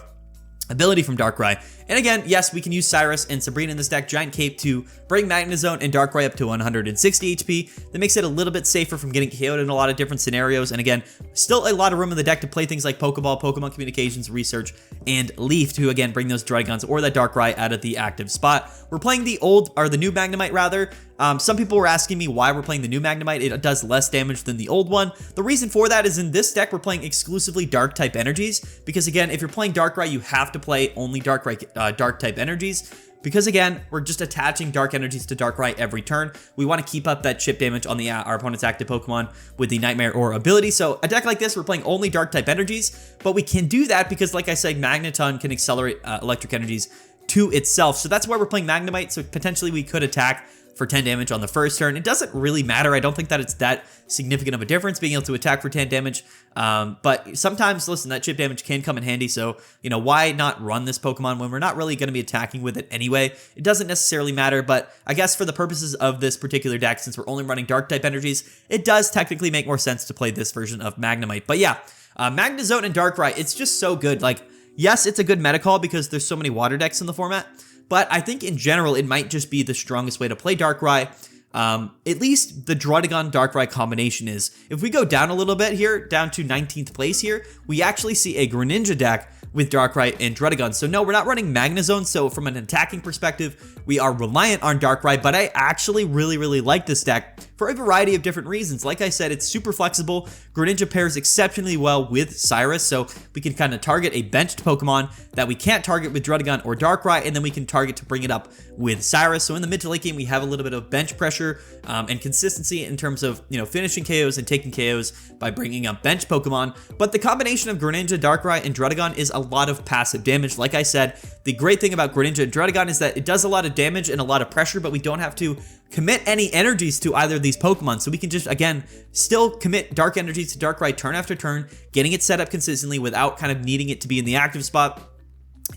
ability from Darkrai. And again, yes, we can use Cyrus and Sabrina in this deck, Giant Cape, to bring Magnezone and Darkrai up to 160 HP. That makes it a little bit safer from getting KO'd in a lot of different scenarios. And again, still a lot of room in the deck to play things like Pokeball, Pokemon Communications, Research, and Leaf to, again, bring those Druggons or that Darkrai out of the active spot. We're playing the new Magnemite, rather. Some people were asking me why we're playing the new Magnemite. It does less damage than the old one. The reason for that is in this deck, we're playing exclusively Dark-type energies. Because again, if you're playing Darkrai, you have to play only Dark-type energies. Because again, we're just attaching Dark energies to Darkrai every turn. We want to keep up that chip damage on our opponent's active Pokemon with the Nightmare Aura ability. So a deck like this, we're playing only Dark-type energies. But we can do that because, like I said, Magneton can accelerate electric energies to itself. So that's why we're playing Magnemite. So potentially we could attack for 10 damage on the first turn. It doesn't really matter. I don't think that it's that significant of a difference being able to attack for 10 damage. But sometimes, listen, that chip damage can come in handy. So, why not run this Pokemon when we're not really going to be attacking with it anyway? It doesn't necessarily matter, but I guess for the purposes of this particular deck, since we're only running Dark-type energies, it does technically make more sense to play this version of Magnemite. But yeah, Magnezone and Darkrai, it's just so good. Like, yes, it's a good meta call because there's so many water decks in the format, but I think in general, it might just be the strongest way to play Darkrai. At least the Druddigon Darkrai combination is. If we go down a little bit here, down to 19th place here, we actually see a Greninja deck with Darkrai and Druddigon. So no, we're not running Magnezone. So from an attacking perspective, we are reliant on Darkrai, but I actually really like this deck for a variety of different reasons. Like I said, it's super flexible. Greninja pairs exceptionally well with Cyrus, so we can kind of target a benched Pokemon that we can't target with Druddigon or Darkrai, and then we can target to bring it up with Cyrus. So in the mid to late game, we have a little bit of bench pressure and consistency in terms of, finishing KOs and taking KOs by bringing up bench Pokemon. But the combination of Greninja, Darkrai, and Druddigon is a lot of passive damage. Like I said, the great thing about Greninja and Druddigon is that it does a lot of damage and a lot of pressure, but we don't have to commit any energies to either of these Pokemon. So we can just, again, still commit dark energies to Darkrai turn after turn, getting it set up consistently without kind of needing it to be in the active spot,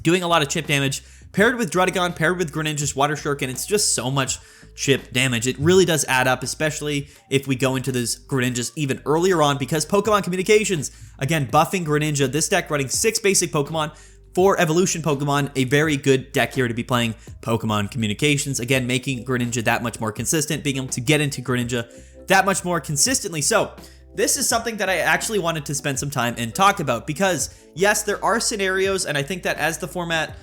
doing a lot of chip damage, paired with Druddigon, paired with Greninja's Water Shuriken. It's just so much chip damage. It really does add up, especially if we go into this Greninjas even earlier on, because Pokemon Communications, again, buffing Greninja, this deck running 6 basic Pokemon, 4 evolution Pokemon, a very good deck here to be playing Pokemon Communications. Again, making Greninja that much more consistent, being able to get into Greninja that much more consistently. So this is something that I actually wanted to spend some time and talk about because, yes, there are scenarios, and I think that as the format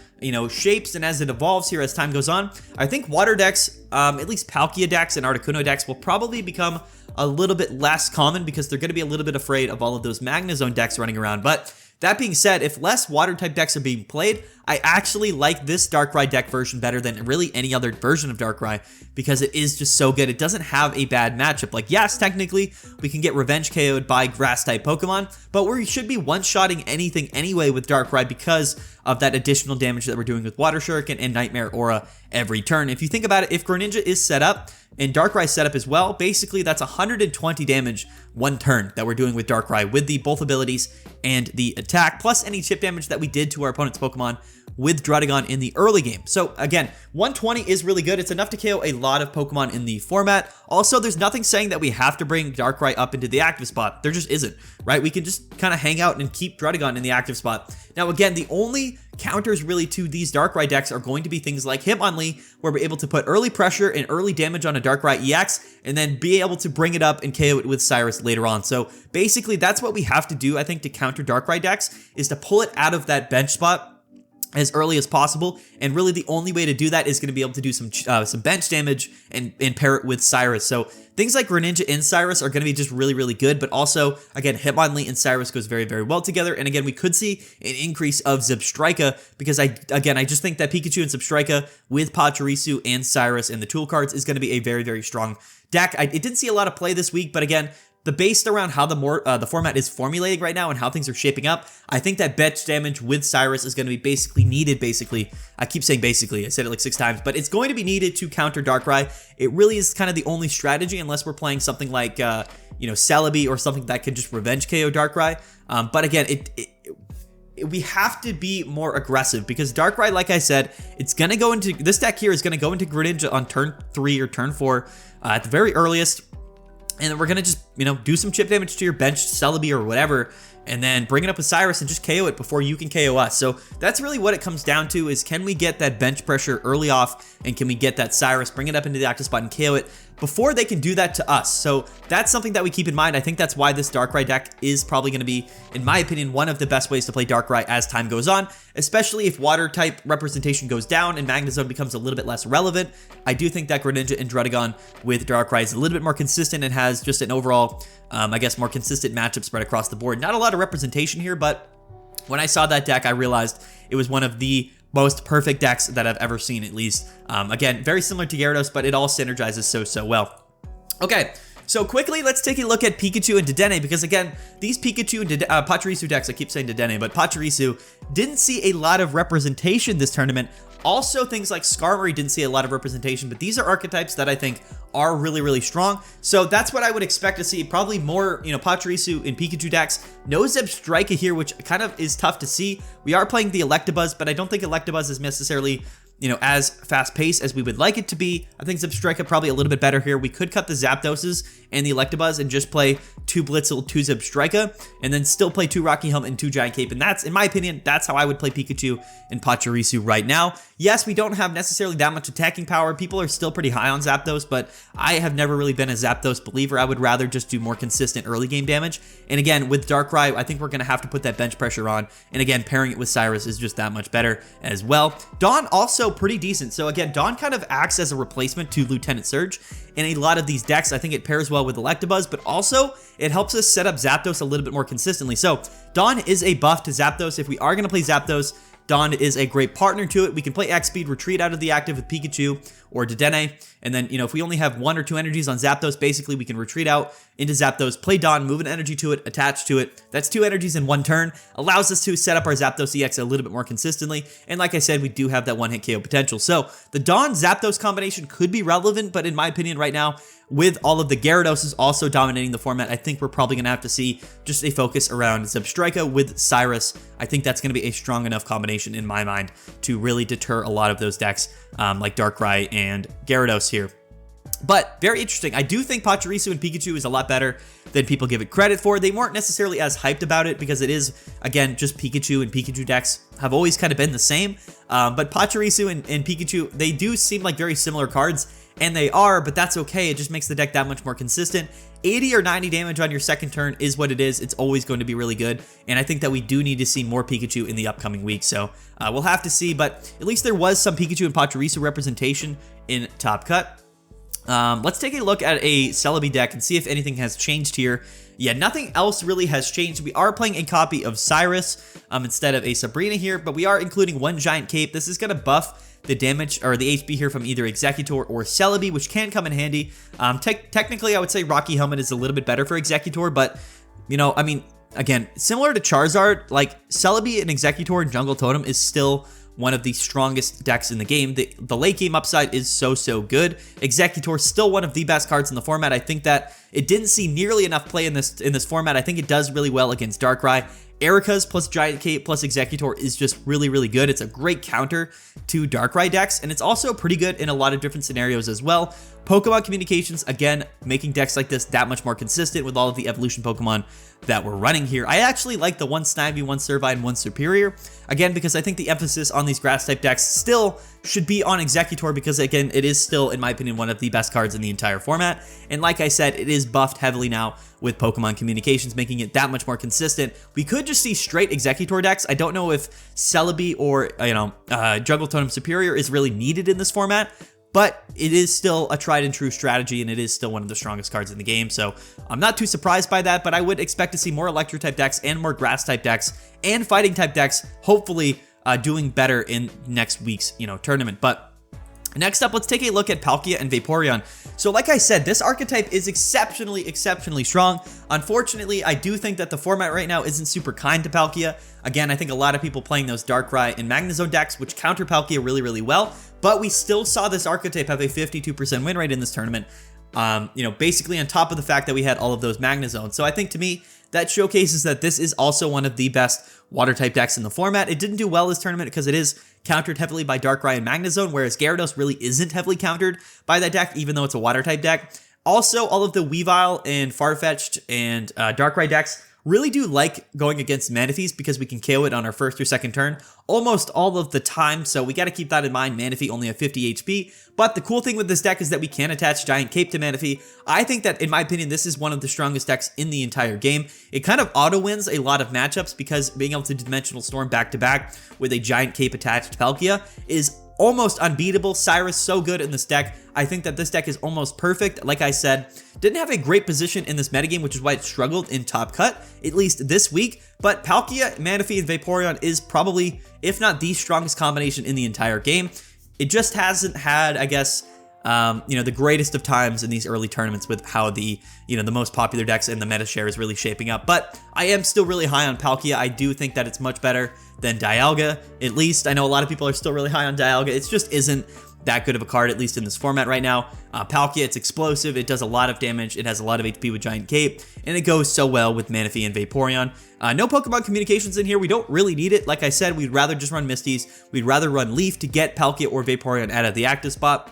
shapes and as it evolves here as time goes on, I think water decks, at least Palkia decks and Articuno decks, will probably become a little bit less common because they're going to be a little bit afraid of all of those Magnezone decks running around. But that being said, if less water-type decks are being played, I actually like this Darkrai deck version better than really any other version of Darkrai because it is just so good. It doesn't have a bad matchup. Like, yes, technically, we can get revenge KO'd by Grass-type Pokemon, but we should be one-shotting anything anyway with Darkrai because of that additional damage that we're doing with Water Shuriken and Nightmare Aura every turn. If you think about it, if Greninja is set up and Darkrai set up as well, basically that's 120 damage one turn that we're doing with Darkrai with the both abilities and the attack, plus any chip damage that we did to our opponent's Pokemon with Druddigon in the early game. So again, 120 is really good. It's enough to KO a lot of Pokemon in the format. Also, there's nothing saying that we have to bring Darkrai up into the active spot. There just isn't, right? We can just kind of hang out and keep Druddigon in the active spot. Now, again, the only counters really to these Darkrai decks are going to be things like Hitmonlee, where we're able to put early pressure and early damage on a Darkrai EX, and then be able to bring it up and KO it with Cyrus later on. So basically, that's what we have to do, I think, to counter Darkrai decks, is to pull it out of that bench spot as early as possible, and really the only way to do that is going to be able to do some bench damage and pair it with Cyrus. So things like Greninja and Cyrus are going to be just really, really good, but also, again, Hitmonlee and Cyrus goes very, very well together, and again, we could see an increase of Zebstrika, because I just think that Pikachu and Zebstrika with Pachirisu and Cyrus and the tool cards is going to be a very, very strong deck. It didn't see a lot of play this week, but again, based around how the format is formulating right now and how things are shaping up, I think that bench damage with Cyrus is going to be basically needed. I keep saying basically, I said it like 6 times, but it's going to be needed to counter Darkrai. It really is kind of the only strategy, unless we're playing something like, Celebi or something that can just revenge KO Darkrai. But again, we have to be more aggressive, because Darkrai, like I said, it's going to go into, this deck here is going to go into Greninja on turn 3 or turn 4 at the very earliest. And then we're going to just, do some chip damage to your bench, Celebi or whatever, and then bring it up with Cyrus and just KO it before you can KO us. So that's really what it comes down to, is can we get that bench pressure early off, and can we get that Cyrus, bring it up into the active spot and KO it before they can do that to us. So that's something that we keep in mind. I think that's why this Darkrai deck is probably going to be, in my opinion, one of the best ways to play Darkrai as time goes on, especially if water type representation goes down and Magnezone becomes a little bit less relevant. I do think that Greninja and Druddigon with Darkrai is a little bit more consistent and has just an overall, more consistent matchup spread across the board. Not a lot of representation here, but when I saw that deck, I realized it was one of the most perfect decks that I've ever seen, at least. Again, very similar to Gyarados, but it all synergizes so well. Okay, so quickly, let's take a look at Pikachu and Dedenne, because again, these Pikachu and Pachirisu decks, I keep saying Dedenne, but Pachirisu didn't see a lot of representation this tournament. Also, things like Skarmory didn't see a lot of representation, but these are archetypes that I think are really, really strong. So that's what I would expect to see. Probably more, Pachirisu and Pikachu decks. No Zebstrika here, which kind of is tough to see. We are playing the Electabuzz, but I don't think Electabuzz is necessarily, as fast-paced as we would like it to be. I think Zebstrika probably a little bit better here. We could cut the Zapdoses and the Electabuzz and just play 2 Blitzel, 2 Zebstrika, and then still play 2 Rocky Helmet and 2 Giant Cape. And that's, in my opinion, that's how I would play Pikachu and Pachirisu right now. Yes, we don't have necessarily that much attacking power. People are still pretty high on Zapdos, but I have never really been a Zapdos believer. I would rather just do more consistent early game damage. And again, with Darkrai, I think we're going to have to put that bench pressure on. And again, pairing it with Cyrus is just that much better as well. Dawn also pretty decent. So again, Dawn kind of acts as a replacement to Lieutenant Surge in a lot of these decks. I think it pairs well with Electabuzz, but also it helps us set up Zapdos a little bit more consistently. So Dawn is a buff to Zapdos. If we are going to play Zapdos, Dawn is a great partner to it. We can play X-Speed, retreat out of the active with Pikachu or Dedenne, and then, if we only have 1 or 2 energies on Zapdos, basically we can retreat out into Zapdos, play Dawn, move an energy to it, attach to it. That's 2 energies in 1 turn. Allows us to set up our Zapdos EX a little bit more consistently, and like I said, we do have that 1-hit KO potential. So the Dawn-Zapdos combination could be relevant, but in my opinion right now, with all of the Gyaradoses also dominating the format, I think we're probably going to have to see just a focus around Zebstrika with Cyrus. I think that's going to be a strong enough combination in my mind to really deter a lot of those decks like Darkrai and Gyarados here. But very interesting. I do think Pachirisu and Pikachu is a lot better than people give it credit for. They weren't necessarily as hyped about it because it is, again, just Pikachu, and Pikachu decks have always kind of been the same. But Pachirisu and Pikachu, they do seem like very similar cards, and they are, but that's okay. It just makes the deck that much more consistent. 80 or 90 damage on your second turn is what it is. It's always going to be really good, and I think that we do need to see more Pikachu in the upcoming week, so we'll have to see, but at least there was some Pikachu and Pachirisu representation in Top Cut. Let's take a look at a Celebi deck and see if anything has changed here. Yeah, nothing else really has changed. We are playing a copy of Cyrus instead of a Sabrina here, but we are including 1 Giant Cape. This is going to buff the damage or the HP here from either Executor or Celebi, which can come in handy. Technically, I would say Rocky Helmet is a little bit better for Executor, but, I mean, again, similar to Charizard, like Celebi and Executor and Jungle Totem is still one of the strongest decks in the game. The late game upside is so good. Executor still one of the best cards in the format. I think that it didn't see nearly enough play in this format. I think it does really well against Darkrai. Erica's plus Giant Cape plus Executor is just really good. It's a great counter to Darkrai decks, and it's also pretty good in a lot of different scenarios as well. Pokemon Communications, again, making decks like this that much more consistent with all of the evolution Pokemon that we're running here. I actually like the 1 Snivy, 1 Servine, 1 Superior, again, because I think the emphasis on these grass-type decks still should be on Executor because, again, it is still, in my opinion, one of the best cards in the entire format. And like I said, it is buffed heavily now with Pokemon Communications, making it that much more consistent. We could just see straight Executor decks. I don't know if Celebi or, Jungle Totem Superior is really needed in this format, but it is still a tried and true strategy, and it is still one of the strongest cards in the game. So I'm not too surprised by that, but I would expect to see more Electric type decks and more Grass type decks and Fighting type decks, hopefully doing better in next week's, tournament. But next up, let's take a look at Palkia and Vaporeon. So like I said, this archetype is exceptionally strong. Unfortunately, I do think that the format right now isn't super kind to Palkia. Again, I think a lot of people playing those Darkrai and Magnezone decks, which counter Palkia really well, but we still saw this archetype have a 52% win rate in this tournament, basically on top of the fact that we had all of those Magnezones. So I think, to me, that showcases that this is also one of the best water type decks in the format. It didn't do well this tournament because it is countered heavily by Darkrai and Magnezone, whereas Gyarados really isn't heavily countered by that deck, even though it's a water type deck. Also, all of the Weavile and Farfetch'd and Darkrai decks really do like going against Manaphy's because we can KO it on our first or second turn almost all of the time, so we got to keep that in mind. Manaphy only have 50 HP, but the cool thing with this deck is that we can attach Giant Cape to Manaphy. I think that, in my opinion, this is one of the strongest decks in the entire game. It kind of auto-wins a lot of matchups because being able to Dimensional Storm back-to-back with a Giant Cape attached Palkia is almost unbeatable. Cyrus so good in this deck. I think that this deck is almost perfect. Like I said, didn't have a great position in this metagame, which is why it struggled in Top Cut, at least this week. But Palkia, Manaphy, and Vaporeon is probably, if not the strongest combination in the entire game. It just hasn't had, I guess, the greatest of times in these early tournaments with how the most popular decks and the meta share is really shaping up. But I am still really high on Palkia. I do think that it's much better than Dialga, at least. I know a lot of people are still really high on Dialga. It just isn't that good of a card, at least in this format right now. Palkia, it's explosive, it does a lot of damage, it has a lot of HP with Giant Cape, and it goes so well with Manaphy and Vaporeon. No Pokemon Communications in here, we don't really need it. Like I said, we'd rather just run Misties, we'd rather run Leaf to get Palkia or Vaporeon out of the active spot.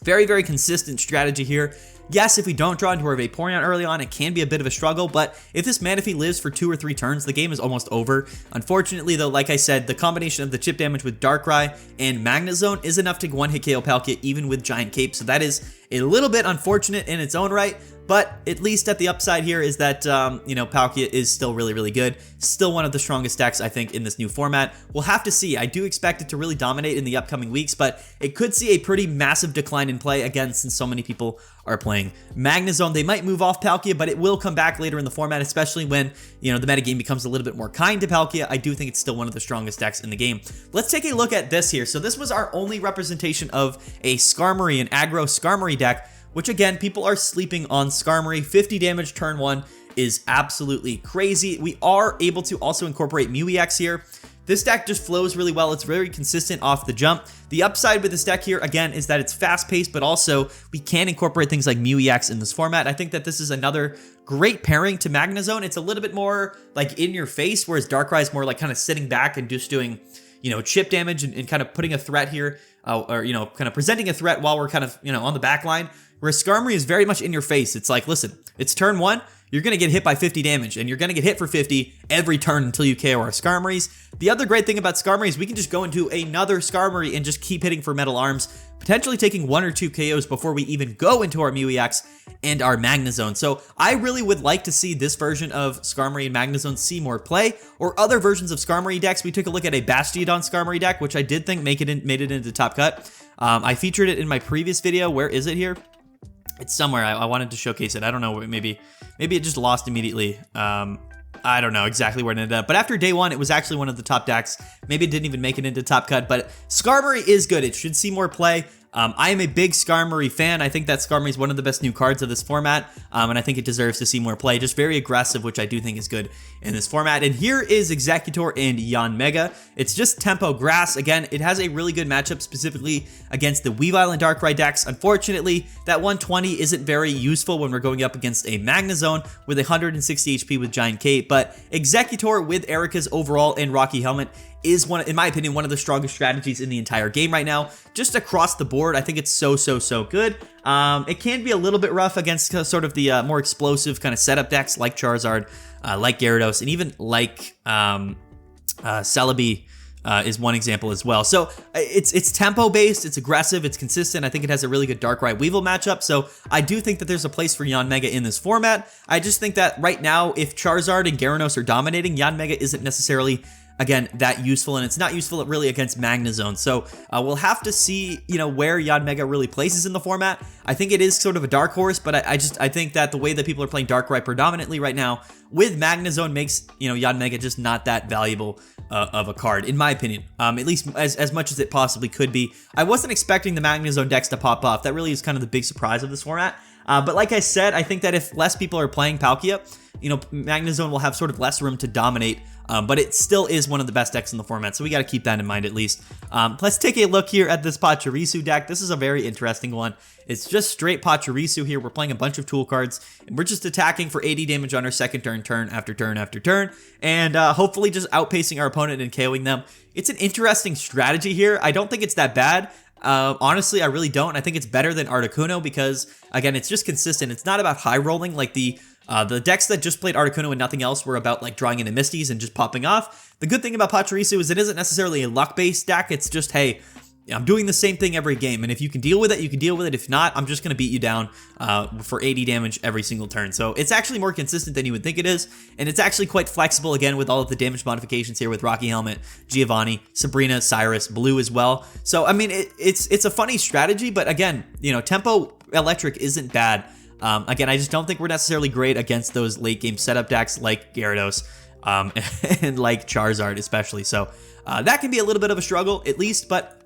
Very consistent strategy here. Yes, if we don't draw into our Vaporeon early on, it can be a bit of a struggle, but if this Manaphy lives for 2 or 3 turns, the game is almost over. Unfortunately, though, like I said, the combination of the chip damage with Darkrai and Magnezone is enough to one-hit KO Palkia even with Giant Cape, so that is a little bit unfortunate in its own right. But at least at the upside here is that, Palkia is still really good. Still one of the strongest decks, I think, in this new format. We'll have to see. I do expect it to really dominate in the upcoming weeks, but it could see a pretty massive decline in play, again, since so many people are playing Magnezone. They might move off Palkia, but it will come back later in the format, especially when, the metagame becomes a little bit more kind to Palkia. I do think it's still one of the strongest decks in the game. Let's take a look at this here. So this was our only representation of a Skarmory, an aggro Skarmory deck, which again, people are sleeping on Skarmory. 50 damage turn 1 is absolutely crazy. We are able to also incorporate Mew-EX here. This deck just flows really well. It's very consistent off the jump. The upside with this deck here, again, is that it's fast-paced, but also we can incorporate things like Mew-EX in this format. I think that this is another great pairing to Magnezone. It's a little bit more like in your face, whereas Darkrai is more like kind of sitting back and just doing, chip damage and kind of putting a threat here, or kind of presenting a threat while we're kind of, on the back line. Whereas Skarmory is very much in your face. It's like, listen, it's turn 1, you're going to get hit by 50 damage, and you're going to get hit for 50 every turn until you KO our Skarmorys. The other great thing about Skarmory is we can just go into another Skarmory and just keep hitting for Metal Arms, potentially taking 1 or 2 KOs before we even go into our Mew-EX and our Magnezone. So I really would like to see this version of Skarmory and Magnezone see more play, or other versions of Skarmory decks. We took a look at a Bastiodon Skarmory deck, which I did think made it into Top Cut. I featured it in my previous video. Where is it here? It's somewhere. I wanted to showcase it. I don't know. Maybe it just lost immediately. I don't know exactly where it ended up. But after day 1, it was actually one of the top decks. Maybe it didn't even make it into Top Cut. But Skarmory is good. It should see more play. I am a big Skarmory fan. I think that Skarmory is one of the best new cards of this format, and I think it deserves to see more play. Just very aggressive, which I do think is good in this format. And here is Executor and Yanmega. It's just Tempo Grass. Again, it has a really good matchup specifically against the Weavile and Darkrai decks. Unfortunately, that 120 isn't very useful when we're going up against a Magnezone with 160 HP with Giant Cape, but Executor with Erika's overall and Rocky Helmet is in my opinion, one of the strongest strategies in the entire game right now. Just across the board, I think it's so good. It can be a little bit rough against sort of the more explosive kind of setup decks like Charizard, like Gyarados, and even like Celebi is one example as well. So it's tempo based, it's aggressive, it's consistent. I think it has a really good Darkrai Weevil matchup. So I do think that there's a place for Yanmega in this format. I just think that right now, if Charizard and Gyarados are dominating, Yanmega isn't necessarily, again, that useful, and it's not useful really against Magnezone. So we'll have to see, where Yanmega really places in the format. I think it is sort of a dark horse, but I think that the way that people are playing Darkrai predominantly right now with Magnezone makes, Yanmega just not that valuable of a card, in my opinion, at least as much as it possibly could be. I wasn't expecting the Magnezone decks to pop off. That really is kind of the big surprise of this format. But like I said, I think that if less people are playing Palkia, Magnezone will have sort of less room to dominate, but it still is one of the best decks in the format, so we got to keep that in mind at least. Let's take a look here at this Pachirisu deck. This is a very interesting one. It's just straight Pachirisu here. We're playing a bunch of tool cards, and we're just attacking for 80 damage on our second turn, turn after turn after turn, and hopefully just outpacing our opponent and KOing them. It's an interesting strategy here. I don't think it's that bad. Honestly, I really don't. I think it's better than Articuno because, again, it's just consistent. It's not about high rolling like the decks that just played Articuno and nothing else were about like drawing into Misties and just popping off. The good thing about Pachirisu is it isn't necessarily a luck-based deck. It's just, hey, I'm doing the same thing every game, and if you can deal with it, you can deal with it. If not, I'm just going to beat you down for 80 damage every single turn. So it's actually more consistent than you would think it is, and it's actually quite flexible, again, with all of the damage modifications here with Rocky Helmet, Giovanni, Sabrina, Cyrus, Blue as well. So, I mean, it's a funny strategy, but again, Tempo Electric isn't bad. Again, I just don't think we're necessarily great against those late-game setup decks like Gyarados and like Charizard especially. So that can be a little bit of a struggle, at least, but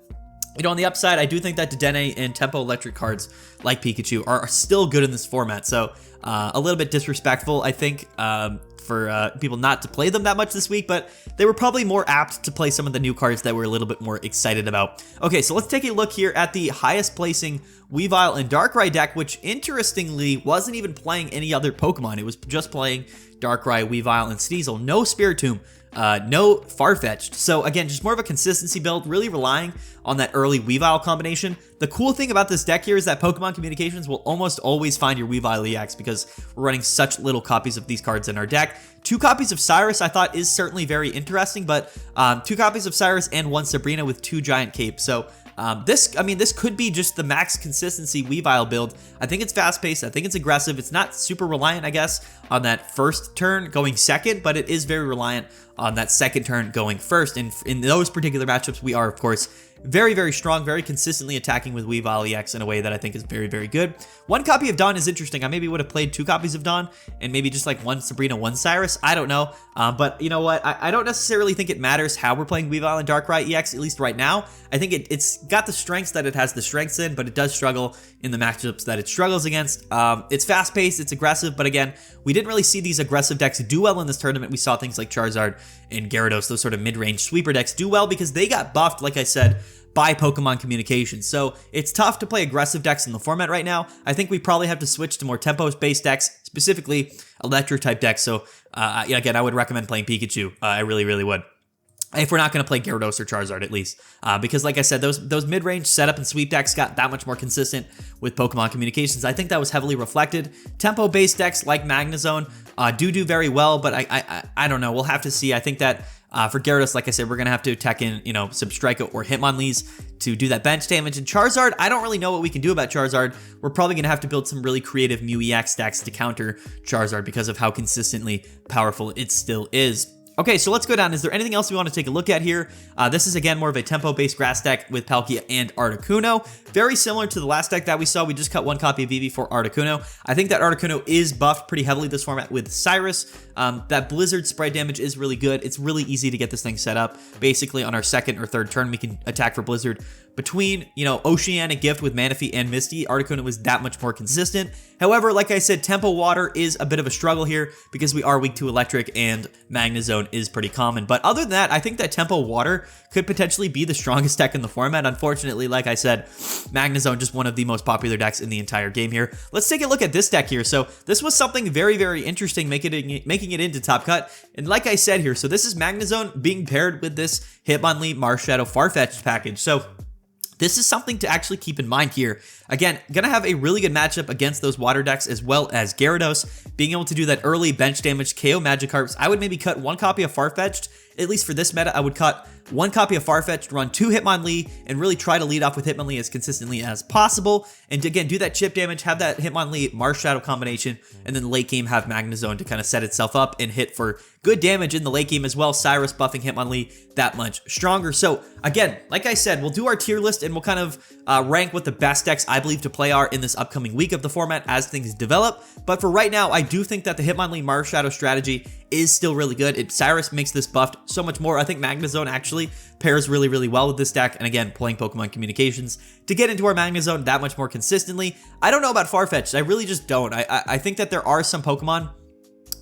on the upside, I do think that Dedenne and Tempo Electric cards like Pikachu are still good in this format. So a little bit disrespectful, I think, for people not to play them that much this week, but they were probably more apt to play some of the new cards that we're a little bit more excited about. Okay, so let's take a look here at the highest placing Weavile and Darkrai deck, which interestingly wasn't even playing any other Pokemon. It was just playing Darkrai, Weavile, and Sneasel. No Spiritomb. No Farfetch'd. So again, just more of a consistency build, really relying on that early Weavile combination. The cool thing about this deck here is that Pokemon Communications will almost always find your Weavile EX because we're running such little copies of these cards in our deck. 2 copies of Cyrus I thought is certainly very interesting, but 2 copies of Cyrus and 1 Sabrina with 2 giant capes. So this could be just the max consistency Weavile build. I think it's fast-paced. I think it's aggressive. It's not super reliant, I guess, on that first turn going second, but it is very reliant on that second turn going first. And in those particular matchups, we are, of course, very, very strong, very consistently attacking with Weavile EX in a way that I think is very, very good. 1 copy of Dawn is interesting. I maybe would have played 2 copies of Dawn and maybe just like 1 Sabrina, 1 Cyrus. I don't know. But you know what? I don't necessarily think it matters how we're playing Weavile and Darkrai EX, at least right now. I think it's got the strengths that it has the strengths in, but it does struggle in the matchups that it struggles against. It's fast-paced, it's aggressive, but again, we didn't really see these aggressive decks do well in this tournament. We saw things like Charizard and Gyarados, those sort of mid-range sweeper decks, do well because they got buffed, like I said, by Pokemon Communications. So it's tough to play aggressive decks in the format right now. I think we probably have to switch to more tempo-based decks, specifically electric-type decks. So again, I would recommend playing Pikachu. I really, really would. If we're not going to play Gyarados or Charizard, at least. Because like I said, those mid-range setup and sweep decks got that much more consistent with Pokemon Communications. I think that was heavily reflected. Tempo-based decks like Magnezone do very well, but I don't know. We'll have to see. I think that for Gyarados, like I said, we're going to have to attack in, Substrika or Hitmonlees to do that bench damage. And Charizard, I don't really know what we can do about Charizard. We're probably going to have to build some really creative Mew EX decks to counter Charizard because of how consistently powerful it still is. Okay, so let's go down. Is there anything else we want to take a look at here? This is, again, more of a tempo-based grass deck with Palkia and Articuno. Very similar to the last deck that we saw. We just cut 1 copy of Eevee for Articuno. I think that Articuno is buffed pretty heavily this format with Cyrus. That Blizzard sprite damage is really good. It's really easy to get this thing set up. Basically, on our second or third turn, we can attack for Blizzard. Between, Oceanic Gift with Manaphy and Misty, Articuno was that much more consistent. However, like I said, Tempo Water is a bit of a struggle here because we are weak to Electric and Magnezone is pretty common. But other than that, I think that Tempo Water could potentially be the strongest deck in the format. Unfortunately, like I said, Magnezone just one of the most popular decks in the entire game here. Let's take a look at this deck here. So this was something very, very interesting, making it into Top Cut. And like I said here, so this is Magnezone being paired with this Hitmonlee, Marshadow, Farfetch'd package. So this is something to actually keep in mind here. Again, gonna have a really good matchup against those water decks as well as Gyarados. Being able to do that early bench damage, KO Magikarps. I would maybe cut 1 copy of Farfetch'd. At least for this meta, I would cut 1 copy of Farfetch'd, run 2 Hitmonlee, and really try to lead off with Hitmonlee as consistently as possible. And again, do that chip damage, have that Hitmonlee Marsh Shadow combination, and then late game have Magnezone to kind of set itself up and hit for good damage in the late game as well. Cyrus buffing Hitmonlee that much stronger. So again, like I said, we'll do our tier list and we'll kind of rank what the best decks I believe to play are in this upcoming week of the format as things develop. But for right now, I do think that the Hitmonlee Marsh Shadow strategy is still really good. Cyrus makes this buffed so much more. I think Magnezone actually pairs really, really well with this deck. And again, playing Pokemon Communications to get into our Magnezone that much more consistently. I don't know about Farfetch'd. I really just don't. I think that there are some Pokemon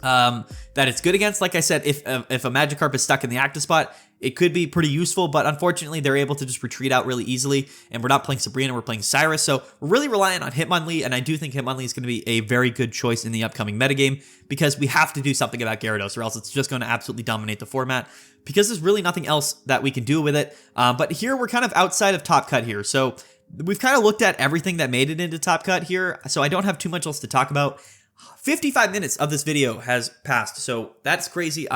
that it's good against. Like I said, if a Magikarp is stuck in the active spot, it could be pretty useful, but unfortunately they're able to just retreat out really easily, and we're not playing Sabrina, we're playing Cyrus, so we're really relying on Hitmonlee, and I do think Hitmonlee is going to be a very good choice in the upcoming metagame, because we have to do something about Gyarados, or else it's just going to absolutely dominate the format, because there's really nothing else that we can do with it. But here we're kind of outside of Top Cut here, so we've kind of looked at everything that made it into Top Cut here, so I don't have too much else to talk about. 55 minutes of this video has passed, so that's crazy.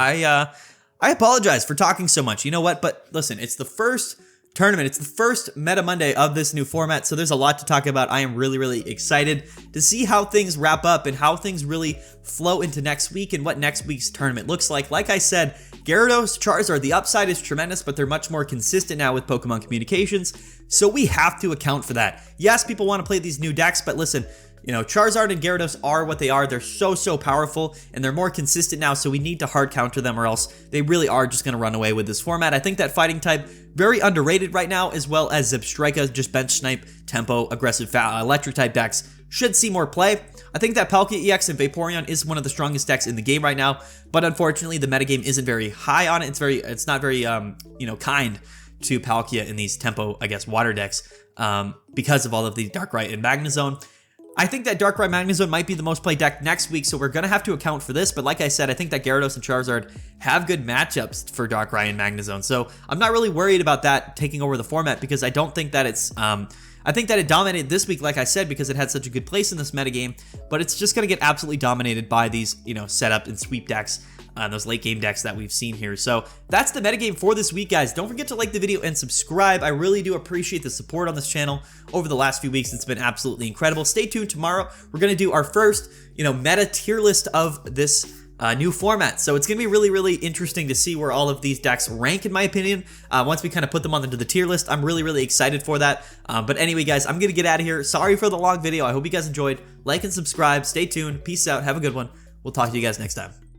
I apologize for talking so much. You know what? But listen, it's the first tournament. It's the first Meta Monday of this new format, so there's a lot to talk about. I am really, really excited to see how things wrap up and how things really flow into next week and what next week's tournament looks like. Like I said, Gyarados, Charizard, the upside is tremendous, but they're much more consistent now with Pokemon Communications, so we have to account for that. Yes, people want to play these new decks, but listen, you know, Charizard and Gyarados are what they are. They're so powerful, and they're more consistent now, so we need to hard counter them, or else they really are just going to run away with this format. I think that fighting type, very underrated right now, as well as Zebstrika, just bench snipe, tempo, aggressive, electric type decks should see more play. I think that Palkia EX and Vaporeon is one of the strongest decks in the game right now, but unfortunately the metagame isn't very high on it. It's not very, you know, kind to Palkia in these tempo, I guess, water decks, because of all of the Darkrai and Magnezone. I think that Darkrai Magnezone might be the most played deck next week, so we're going to have to account for this. But like I said, I think that Gyarados and Charizard have good matchups for Darkrai and Magnezone. So I'm not really worried about that taking over the format, because I don't think that it's... I think that it dominated this week, like I said, because it had such a good place in this metagame, but it's just going to get absolutely dominated by these, you know, setup and sweep decks, those late game decks that we've seen here. So that's the metagame for this week, guys. Don't forget to like the video and subscribe. I really do appreciate the support on this channel over the last few weeks. It's been absolutely incredible. Stay tuned tomorrow. We're going to do our first, you know, meta tier list of this new format. So it's going to be really, really interesting to see where all of these decks rank, in my opinion. Once we kind of put them onto the tier list, I'm really, really excited for that. But anyway, guys, I'm going to get out of here. Sorry for the long video. I hope you guys enjoyed. Like and subscribe. Stay tuned. Peace out. Have a good one. We'll talk to you guys next time.